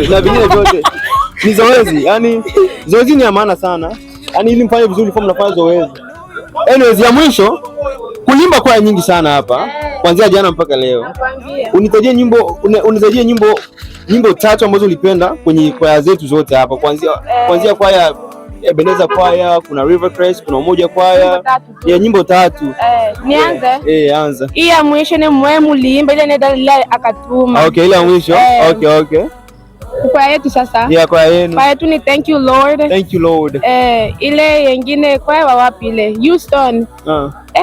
na vingine vyote ni zoezi. Yani zoezi ni ya maana sana, yani ili mfanye vizuri form nafanya zoezi. Anyways, ya mwisho kuimba kwaya nyingi sana hapa kuanzia jana mpaka leo. Unitajie nyimbo tatu ambazo ulipenda kwenye kwaya zetu zote hapa, kuanzia kwaya Ebeneza kwaya, kuna Rivercrest, kuna Umoja kwaya. Ya nyimbo tatu. Nianze? Anza. Hii ya mwisho ni mwemu liimba ile nenda akatuma. Okay, ile ya mwisho. Okay. Kwa yetu sasa. Yeah, kwa yenu. Kwa yetu ni Thank You Lord. Thank You Lord. Ile nyingine kwa wapi ile? Houston.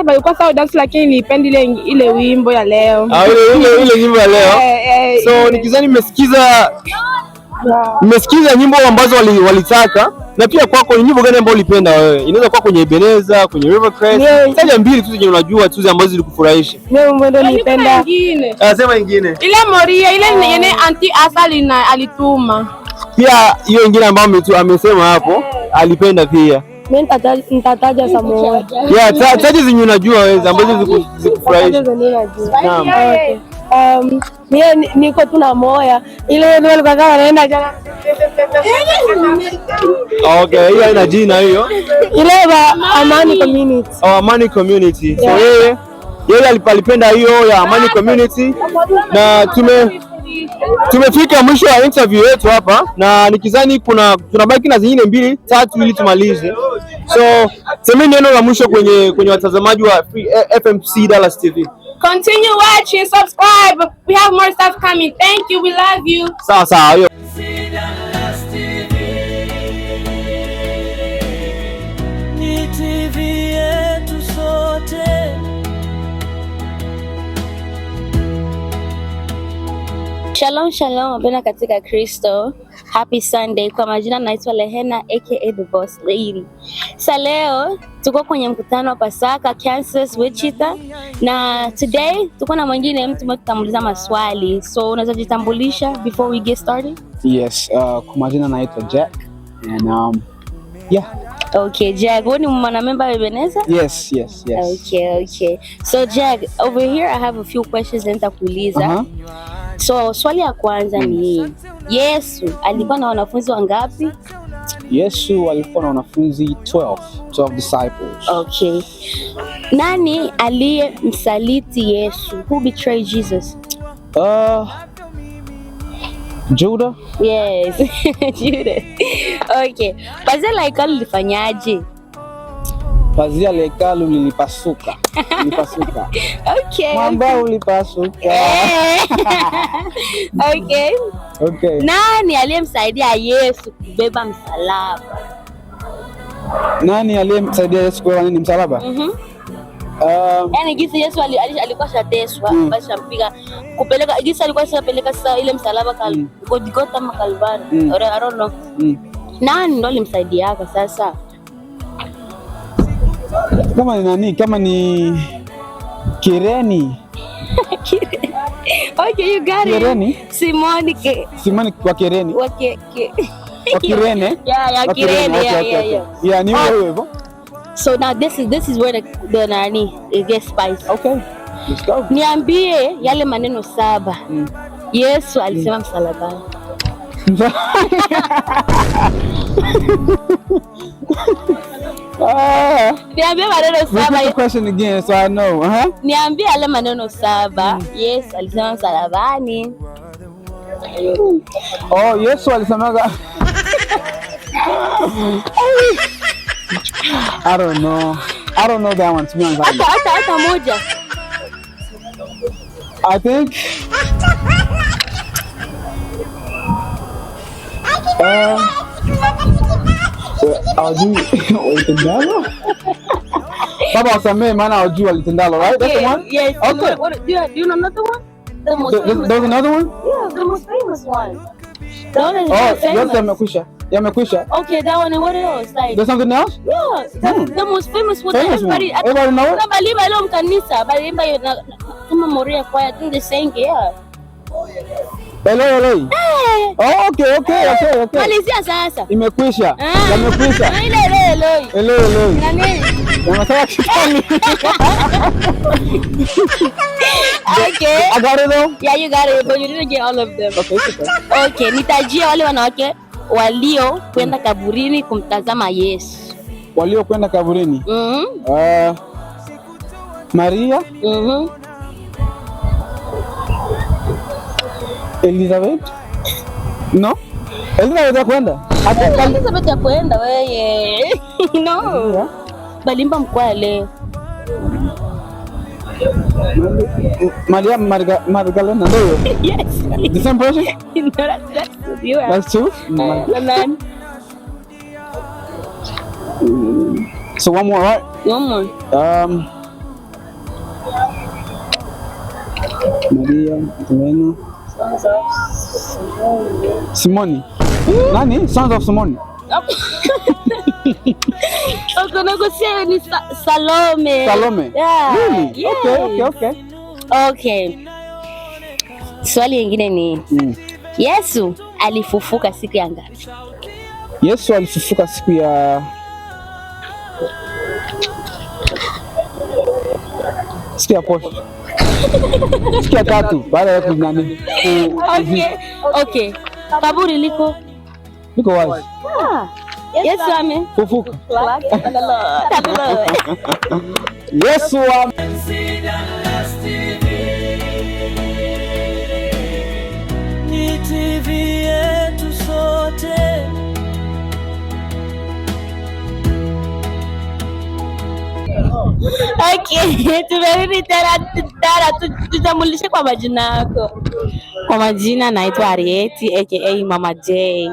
Balikuwa sawa dance lakini nilipendi ile wimbo ya leo. Ile nyimbo ya leo. So nikizani mmesikiza nyimbo ambazo walitaka, na pia kwako ni nyimbo gani ambazo ulipenda wewe? Inaweza kuwa kwenye Ebeneza, kwenye Rivercrest. Taja mbili tu zenye unajua tu ambazo zilikufurahisha. Mimi ndio nilipenda. Sema nyingine. Ile Moria, ile yenye Auntie Asali alituma. Pia hiyo nyingine ambayo amesema hapo alipenda pia. Mimi nitataja Samoa. Taja zenye unajua wewe ambazo zikufurahisha. Naam. Mimi niko tu na moya. Ile ndio alikuwa anaenda jana. Okay, hiyo ina jina hiyo. Ile Amani Community. Amani Community. So yeye alipenda hiyo ya Amani Community, na tumefika mwisho wa interview yetu hapa, na nikizani tunabaki na zingine 2 3 ili tumalize. So sema neno la mwisho kwenye watazamaji wa FMC Dallas TV. Continue watching, subscribe. We have more stuff coming. Thank you. We love you. Sawa. Ni TV yetu sote. Shalom wapenda katika Kristo. Happy Sunday. Kwa majina naitwa Lehena aka The Boss Lady. Leo tuko kwenye mkutano wa Pasaka Kansas Wichita, na today tuko na mwingine mtu mmoja tutamuuliza maswali. So unaweza jitambulisha before we get started? Yes, kwa majina naitwa Jack and Okay, Jack, wewe ni mwanamemba wa Ebeneza? Yes. Okay. So Jack, over here I have a few questions nitakuuliza. So swali ya kwanza ni Yesu alikuwa na wanafunzi wangapi? Yesu alikuwa na wanafunzi 12 disciples. Okay. Nani aliyemsaliti Yesu? Who betrayed Jesus? Judah? Yes. Judah. Okay. Pazia la hekalu lifanyaje? Pazia la hekalu lilipasuka. Okay. Mwamba ulipasuka. Okay. Nani aliyemsaidia Yesu kubeba msalaba? Nani aliyemsaidia Yesu kubeba nini msalaba? Yaani gisi Yesu alikuwa shateswa, basi ampiga kupeleka gisi alikuwa shapeleka sasa ile msalaba Golgotha ama Calvary. I don't know. Nani ndo alimsaidia sasa? Kama ni Kireni. Okay, you got Kireni? it. Simoni kwa Kireni. Wa Kirene? Yeah, Kirene. Yeah, ni hivyo. So now this is where the nani it gets spicy. Okay. Let's go. Niambie yale maneno 7 Yesu alisema msalabani. Niambie maneno saba. Repeat the question again so I know. Niambie ale maneno saba. Yesu alisema msalabani. Oh, Yesu alisemaga. I don't know that one to be honest. Hata moja. I think walitendalo. Baba wasamee maana hawajui walitendalo, right? That's the one? Yes. Okay. Do you know another one? There's another one? Yeah, the most famous one. The one Oh, yote yamekwisha. Okay, that one. And what else? Like, there's something else? Yeah, the most famous one. Everybody know it? Balimba leo mkanisa, balimba kama Moria choir, I think they sang, yeah. Hello. Oh, okay. Malizia sasa. Imekwisha. Hello. Nani? Unasema kitani. Okay. I got it though? Yeah, you got it, but you didn't get all of them. Okay, nitajie wale wanawake walio kwenda kaburini kumtazama Yesu. Walio kwenda kaburini? Maria? Elizabeth? No? Elizabeth hakwenda? Elizabeth hakwenda wewe. No. Balimba mkwaya leo. Maria Magdalena ndio? Yes. The same person? No, that's you. That's two? Nani? So one more, right? One more. Maria Magdalena. Simoni. Nani? Sons of Simoni. Unagusia ni Salome. Yeah. Really? Yes. Okay. Swali lingine ni Yesu alifufuka siku ya ngapi? Yesu alifufuka siku ya posho. Siku ya tatu baada ya kunani. Okay. Kaburi liko wazi. Yesu amefufuka. Yesu ni TV yetu sote. Okay, tumerudi tena, tutambulishe kwa majina yako. Kwa majina naitwa Arieti aka Mama J.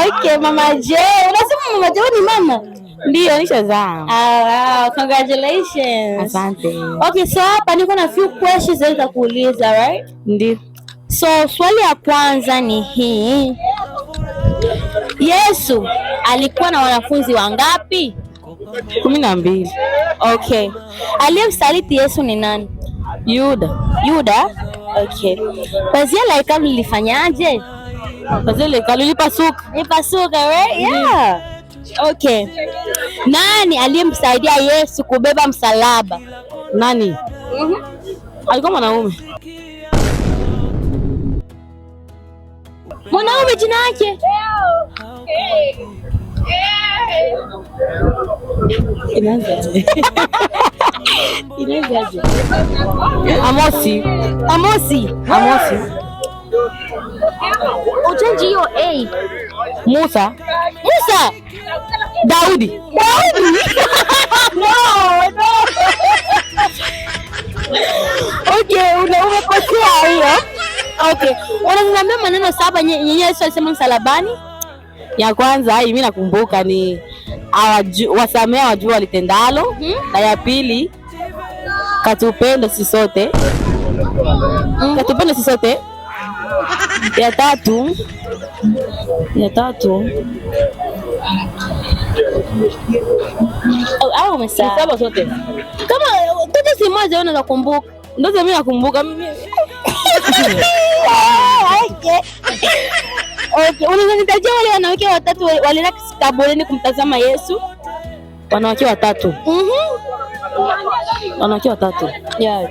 Okay, Mama J. Unasema Mama J ni mama? Ndio, nishazaa. Wow, congratulations. Asante. Okay, so hapa niko na few questions za kuuliza, right? Ndio. So swali ya kwanza ni hii. Yesu alikuwa na wanafunzi wangapi? 12. Okay. Aliyemsaliti Yesu ni nani? Yuda? Okay. Pazia la hekalu lilifanyaje? Pazia la hekalu lipasuka, right? Yeah. Okay. Nani aliyemsaidia Yesu kubeba msalaba? Nani? Alikuwa mwanaume. Mwanaume jina yake? Inaanzaje? Amosi. Uchanji hiyo A. Musa. Daudi. No. Okay, umekosea hiyo. Okay. Unaniambia maneno saba yenye Yesu alisema msalabani? Ya kwanza mimi nakumbuka ni wasamea wajua walitendalo. Na ya pili katupende sisi sote. Ya tatu au umesahau sote. Kama tote si moja unaweza kumbuka. Ndio mimi nakumbuka mimi. Okay, unaweza nitajia wale wanawake watatu walienda kaburini kumtazama Yesu? Wanawake watatu. Wanawake watatu. Yeah.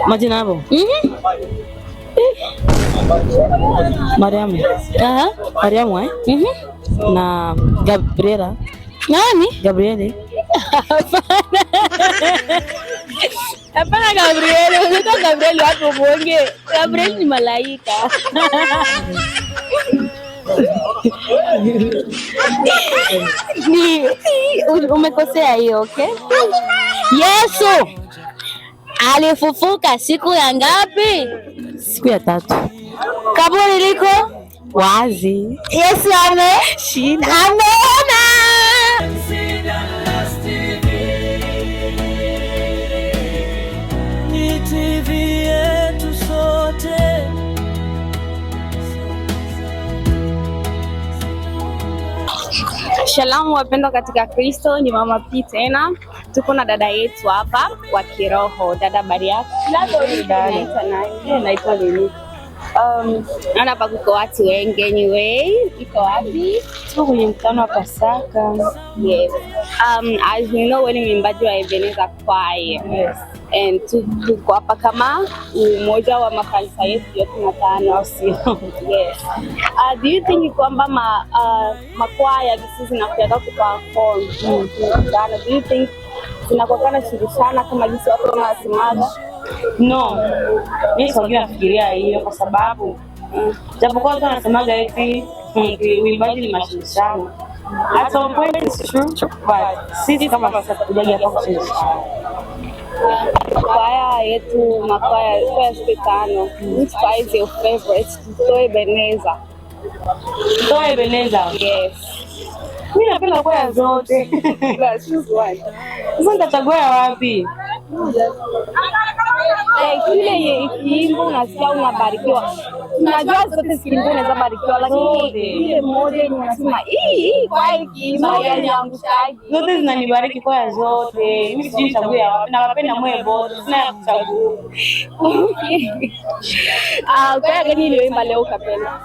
Majina yao? Mariamu. Mariamu na Gabriela Nani? Gabriel. Hapana Gabriel, unataka Gabriel hapo muonge. Gabriel ni malaika. Ni umekosea hiyo, okay? Yesu alifufuka siku ya ngapi? Siku ya 3. Kaburi liko wazi. Yesu ameshinda. Ameona. Ni TV yetu sote. Shalom wapendwa katika Kristo, ni Mama P tena. Tuko na dada yetu hapa wa kiroho. Dada Baria. Naitwa Lili. Ana hapa kuko watu wengi anyway. Iko wapi? Tuko kwenye mkutano wa Pasaka. Yes. As you know, wewe ni mwimbaji wa Ebenezer Choir. Yes. And tuko hapa kama umoja wa makanisa yetu yote matano. Yes. Do you think kwamba makwaya hizi zinakwenda kuperform? Do you think zinakuwa shirikana kama jinsi watu wanasemaga? No. Mimi sio nafikiria hiyo kwa sababu japokuwa watu wanasemaga eti uimbaji ni mashindano. At some point it's true, but sisi kama sasa tujaje hapa kushindana. Kwaya yetu makwaya tano. Which choir is your favorite? Tutoe Ebenezer. Tutoe Ebenezer. Yes. Mimi napenda kwaya zote. Choose one. Sasa nitachagua wapi? Kile ikiimba unasikia unabarikiwa. Unajua zote zikiimba unaweza barikiwa, lakini ile moja unasema hii kwaya ikiimba yaniangushaje. Zote zinanibariki kwaya zote. Mimi sijui chague wapi. Napenda Mwebo, sina ya kuchagua. Kwaya gani iliyoimba leo ukapenda?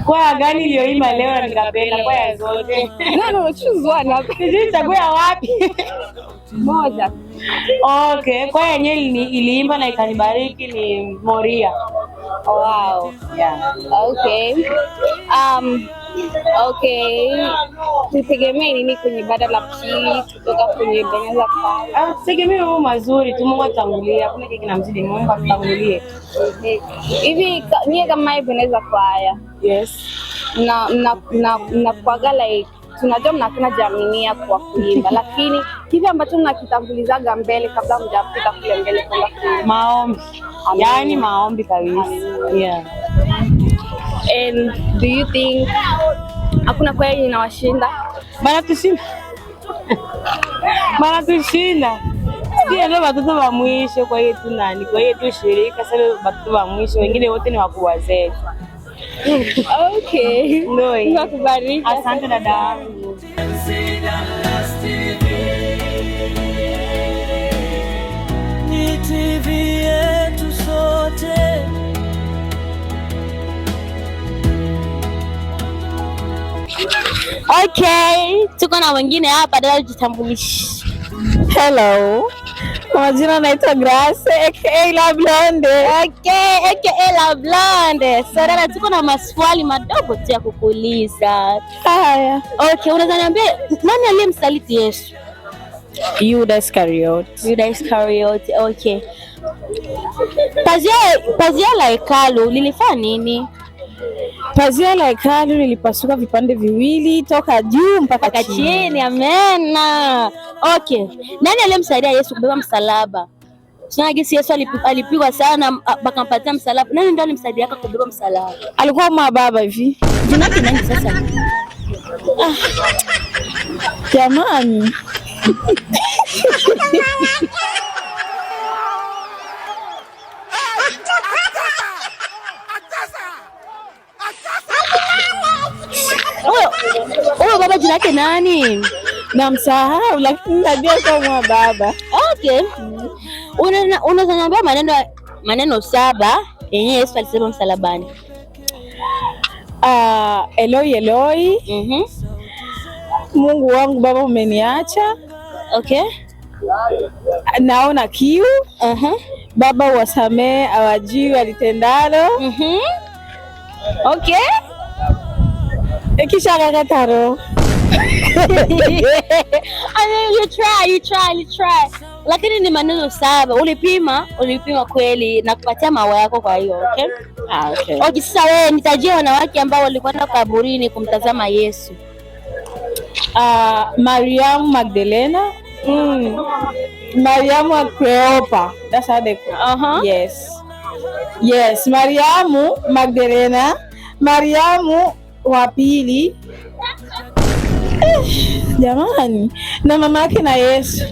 Kwaya gani iliyoimba leo na nikapenda? Kwaya zote. No, choose one. Sijui chague wapi. Moja. Okay, kwaya yenyewe iliimba na ikanibariki ni Moria. Wow. Yeah. Okay. Okay. Tutegemee nini kwenye ibada la pili kutoka kwenye Ebenezer Choir? Tutegemee mambo mazuri tu, Mungu atangulia. Kuna kile kinamzidi Mungu atangulie. Hivi nyie kama Ebenezer Choir. Yes. Na kwa like tunajua mnakuna jaminia kwa kuimba, lakini kipi ambacho mnakitangulizaga mbele kabla mjafika kule mbele kwenda kuimba? Maombi. Yaani maombi kabisa. Yeah. And do you think hakuna kweli inawashinda? Bana tushinda. Sio ndio watoto wa mwisho, kwa hiyo tu nani? Kwa hiyo tu shirika sasa watoto wa mwisho, wengine wote ni wakubwa zetu. Okay. Ndio. Nakubariki. Asante dada. Ni TV yetu sote. Okay, tuko na wengine hapa, dada jitambulishe. Hello. Kwa majina naitwa Grace aka La Blonde. Okay, aka La Blonde. Sasa tuko na maswali madogo tu ya kukuuliza. Haya. Okay, unaweza niambia nani aliyemsaliti Yesu? Judas Iscariot. Judas Iscariot. Okay. Pazia la hekalu lilifanya nini? Pazia la hekalu lilipasuka vipande viwili toka juu mpaka chini. Amena. Okay. Nani aliyemsaidia Yesu kubeba msalaba? Sina gesi Yesu alipigwa sana bakampatia msalaba. Nani ndio alimsaidia kubeba msalaba? Alikuwa mababa hivi. Jina lake nani sasa? Jamani. Oh, baba jina lake nani? Namsahau lakini najua kama baba. Okay. Unaweza niambia maneno 7 yenye Yesu alisema msalabani? Eloi Eloi. Mungu wangu Baba umeniacha. Okay. Naona kiu. Baba wasamee hawajui walitendalo. Okay. Kisha kakataro. I mean, you try. Lakini ni maneno 7. Ulipima kweli na kupatia mawe yako kwa hiyo, okay? Okay. Okay, sasa wewe nitajie wanawake ambao walikwenda kaburini kumtazama Yesu. Mariamu Magdalena. Mariamu Cleopa. That's how they call. Yes, Mariamu Magdalena, Mariamu wa pili. Jamani, na mama yake na Yesu.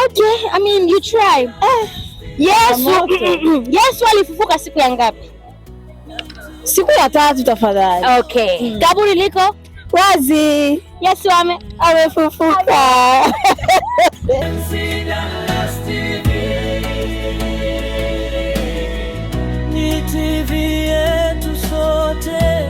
Okay, I mean you try. Yesu alifufuka siku ya ngapi? Siku ya 3 tafadhali. Okay. Kaburi liko wazi. Yesu amefufuka. Ni TV yetu sote.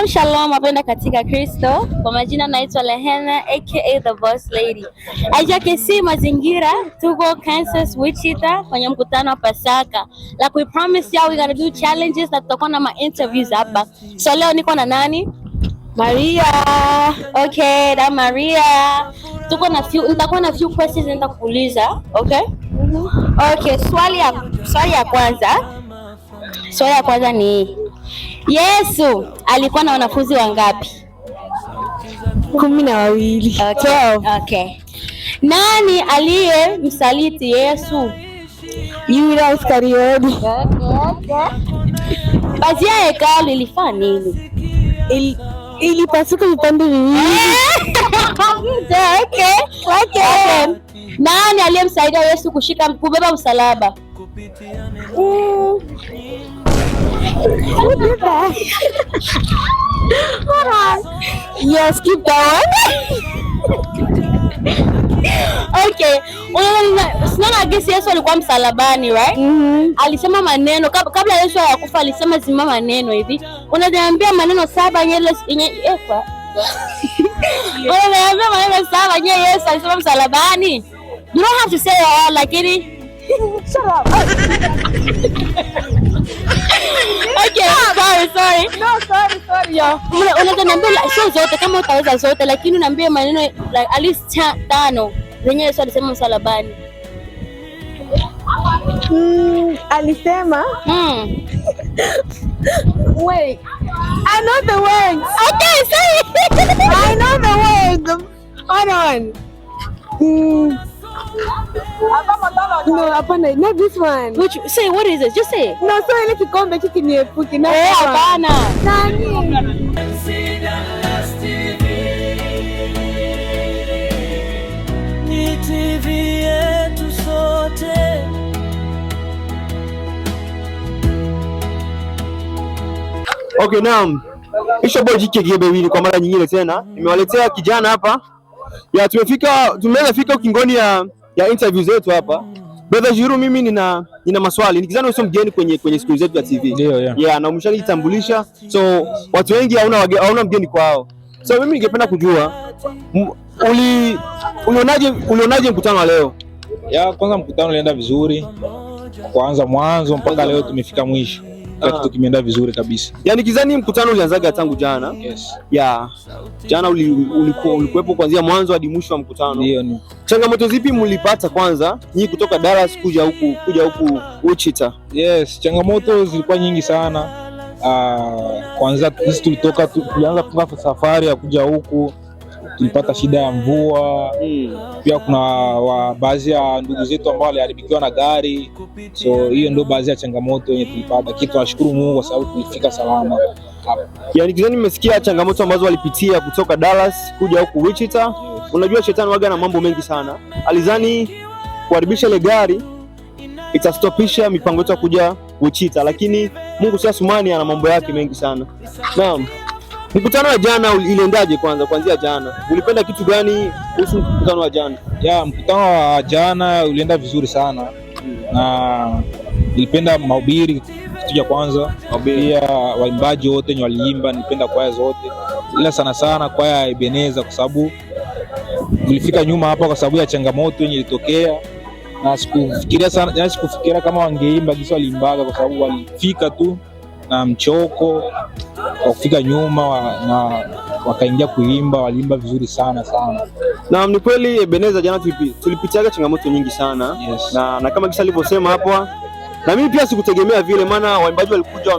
Shalom, wapenda katika Kristo. Kwa majina naitwa Lehena aka the Boss Lady. Aijakesi mazingira, tuko Kansas, Wichita kwenye mkutano wa Pasaka. Like we promised y'all, we gonna do challenges na tutakuwa na interviews hapa. So leo niko na nani? Maria. Okay, da Maria. Nitakuwa na few questions nitakuuliza, okay? Okay, swali ya kwanza ni Yesu alikuwa na wanafunzi wangapi? 12. Okay. Nani aliyemsaliti Yesu? Yuda Iskarioti. Okay. Basi ya hekalu ilifanya nini? Ilipasuka vipande viwili. Okay. Nani aliyemsaidia Yesu kubeba msalaba? Yes, keep going. Okay. Unaona gesi Yesu alikuwa msalabani, right? Alisema maneno kabla Yesu hakufa, alisema zima maneno hivi. Unaniambia maneno 7 yenye efa. Unaniambia maneno 7 yenye Yesu alisema msalabani. You don't have to say all, lakini shut up. Okay, sorry. No, sorry. Unaweza niambia sio zote kama utaweza zote, lakini unaambia maneno like at least 5 zenye Yesu alisema msalabani. Alisema wait, I know the words. Okay, sorry. I know the words. Hold on. No, hapana, not this one. Which say what is it? Just say. No, so ile kikombe hiki niepuke na. Hapana. Nani? Ni TV yetu sote. Okay, naam. Isho boy jike Gebewili kwa mara nyingine tena. Nimewaletea kijana hapa. Ya tumeweza fika ukingoni ya interview zetu hapa. Brother Jiru, mimi nina maswali. Nikizana wewe sio mgeni kwenye studio zetu ya TV. Ndio, yeah, na umeshajitambulisha. So watu wengi hauna mgeni kwao. So mimi ningependa kujua ulionaje mkutano wa leo? Ya kwanza mkutano ulienda vizuri. Kuanza mwanzo mpaka leo tumefika mwisho. Kila kitu kimeenda vizuri kabisa. Yaani kizani mkutano ulianzaga tangu jana? Yes. Yeah. Jana ulikuwepo kuanzia mwanzo hadi mwisho wa mkutano. Ndio ni. Changamoto zipi mlipata kwanza nyinyi kutoka Dallas kuja huku Wichita? Yes, changamoto zilikuwa nyingi sana. Kwanza sisi tulianza kutoka safari ya kuja huku, tulipata shida ya mvua. Pia kuna baadhi ya ndugu zetu ambao waliharibikiwa na gari. So hiyo ndio baadhi ya changamoto yenye tulipata. Kitu tunashukuru Mungu kwa sababu tulifika salama. Yaani kizani nimesikia changamoto ambazo walipitia kutoka Dallas kuja huku Wichita. Unajua shetani waga na mambo mengi sana. Alizani kuharibisha ile gari itastopisha mipango yetu ya kuja Wichita, lakini Mungu si asumani, ana mambo yake mengi sana. Naam. Mkutano wa jana iliendaje kuanzia jana? Ulipenda kitu gani kuhusu mkutano wa jana? Ya mkutano wa jana ulienda vizuri sana. Na nilipenda mahubiri kitu cha kwanza. Pia waimbaji wote wenye waliimba nilipenda kwaya zote. Ila sana kwaya ya Ebeneza kwa sababu nilifika nyuma hapa kwa sababu ya changamoto yenye ilitokea. na sikufikiria kama wangeimba jinsi waliimbaga, kwa sababu walifika tu na mchoko wa kufika nyuma na wakaingia kuimba, waliimba vizuri sana. Na ni kweli Ebeneza, jana tulipitiaga changamoto nyingi sana. Yes. Na kama kisa alivyosema hapo, na mimi pia sikutegemea vile, maana waimbaji walikuja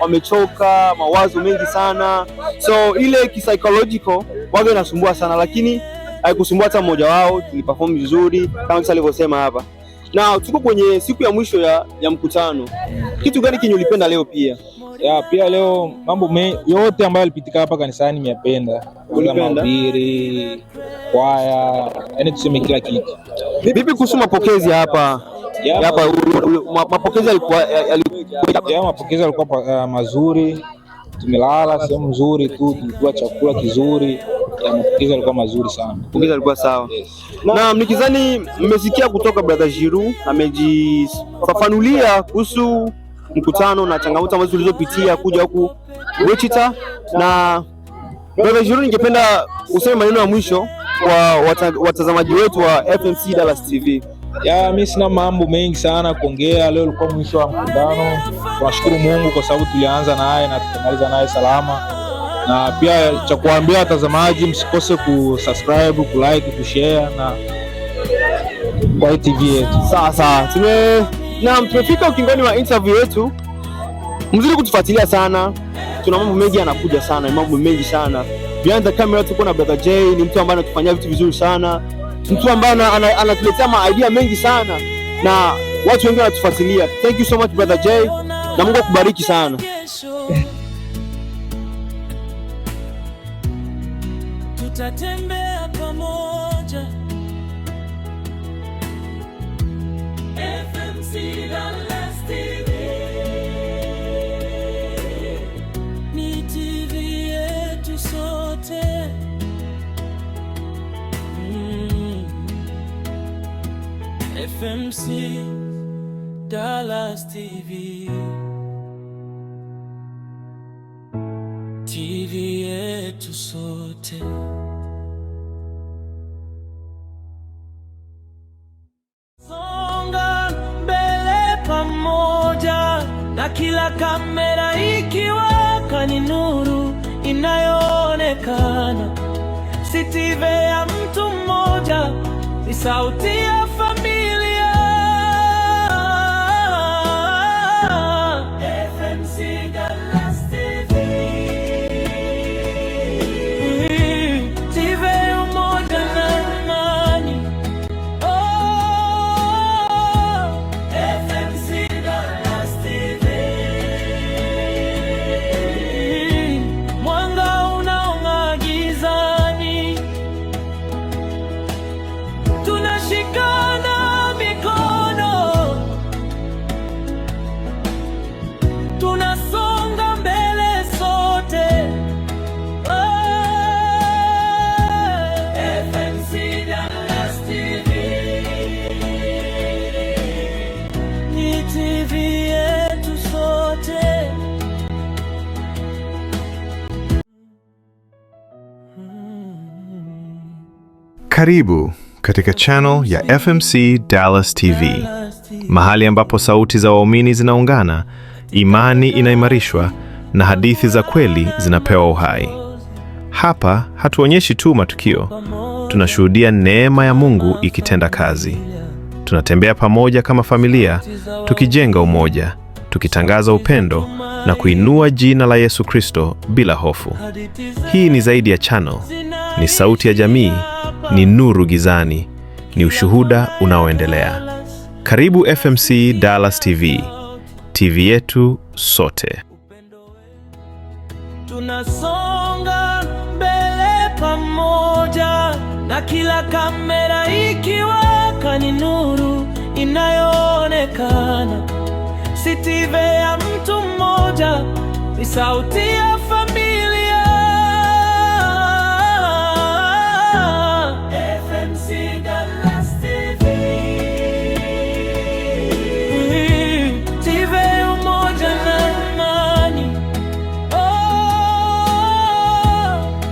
wamechoka, mawazo mengi sana, so ile psychological waga inasumbua sana, lakini haikusumbua hata mmoja wao. Tuliperform vizuri kama kisa alivyosema hapa, na tuko kwenye siku ya mwisho ya mkutano. Kitu gani kinyo ulipenda leo pia? Pia leo mambo yote ambayo yalipitika hapa kanisani nimeyapenda. Mahubiri, kwaya, yani tuseme kila kitu. Vipi kuhusu mapokezi hapa? Mapokezi yalikuwa mazuri. Tumelala sehemu nzuri tu, tulikuwa chakula kizuri. Mapokezi yalikuwa mazuri sana. Mapokezi yalikuwa sawa. Yes. Na mnikizani mmesikia kutoka Brother Giroux, amejifafanulia kuhusu mkutano na changamoto ambazo tulizopitia kuja huku Wichita. Na Brother Giroux, ningependa useme maneno ya mwisho kwa watazamaji wetu wa FMC Dallas TV. Mimi sina mambo mengi sana kuongea. Leo ulikuwa mwisho wa mkutano. Tunashukuru Mungu kwa sababu tulianza naye na tukamaliza naye salama. Na pia cha kuambia watazamaji, msikose kusubscribe, kulike, kushare na kwa TV yetu. Sawa. Tumefika ukingoni wa interview yetu. Mzidi kutufuatilia sana. Tuna mambo mengi yanakuja sana, mambo mengi sana. Behind the camera tuko na Brother J, ni mtu ambaye anatufanyia vitu vizuri sana. Mtu ambaye anatuletea idea mengi sana na watu wengi wanatufuatilia. Thank you so much Brother J. Na Mungu akubariki sana. Tutatembea pamoja. FMC Dallas TV. Ni TV yetu sote. FMC Dallas TV. TV yetu sote. Songa mbele pamoja, na kila kamera ikiwaka ni nuru inayoonekana. Si TV ya mtu mmoja, ni sauti ya familia. FMC Dallas TV. TV umoja na amani. FMC Dallas TV. Mwanga unaong'aa gizani. Tunashikana mikono, tunasonga mbele sote. FMC Dallas TV. Ni TV yetu sote. Karibu katika channel ya FMC Dallas TV, mahali ambapo sauti za waumini zinaungana, imani inaimarishwa na hadithi za kweli zinapewa uhai. Hapa hatuonyeshi tu matukio, tunashuhudia neema ya Mungu ikitenda kazi. Tunatembea pamoja kama familia, tukijenga umoja, tukitangaza upendo na kuinua jina la Yesu Kristo bila hofu. Hii ni zaidi ya channel, ni sauti ya jamii, ni nuru gizani, ni ushuhuda unaoendelea. Karibu FMC Dallas TV, TV yetu sote. Tunasonga mbele pamoja, na kila kamera ikiwaka ni nuru inayoonekana. Si TV ya mtu mmoja, ni sauti ya familia. FMC Dallas TV. TV umoja na amani.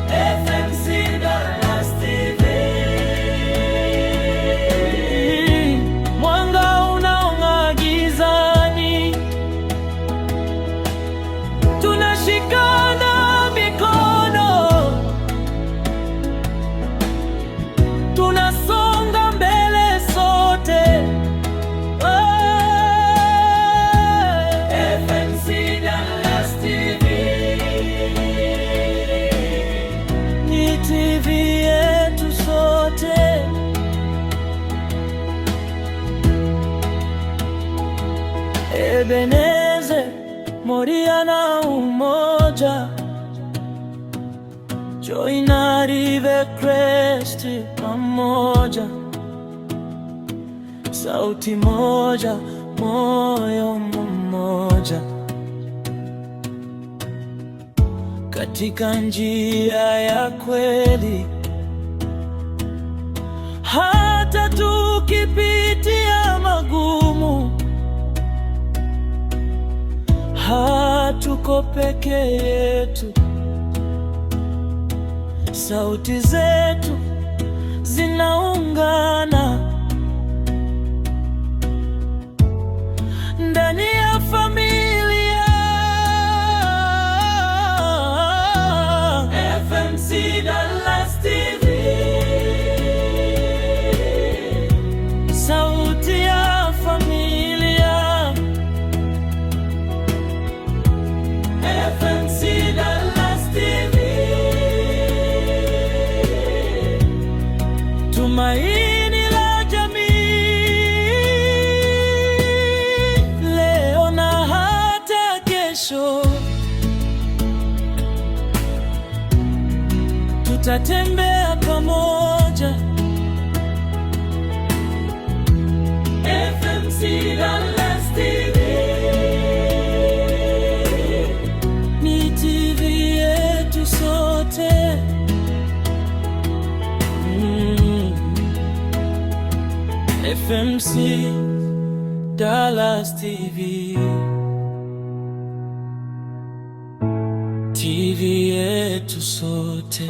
FMC Dallas TV. Ebeneze, Moria na umoja, Joy na Rive Crest pamoja, sauti moja, moyo mmoja, katika njia ya kweli. Hata tukipitia magumu, hatuko peke yetu. Sauti zetu zinaungana ndani ya familia. FMC Dallas TV, sauti ya familia. FMC Dallas TV, tumaini la jamii, leo na hata kesho. Tutatembea pamoja. FMC Dallas TV ni TV yetu sote. FMC Dallas TV, TV yetu sote.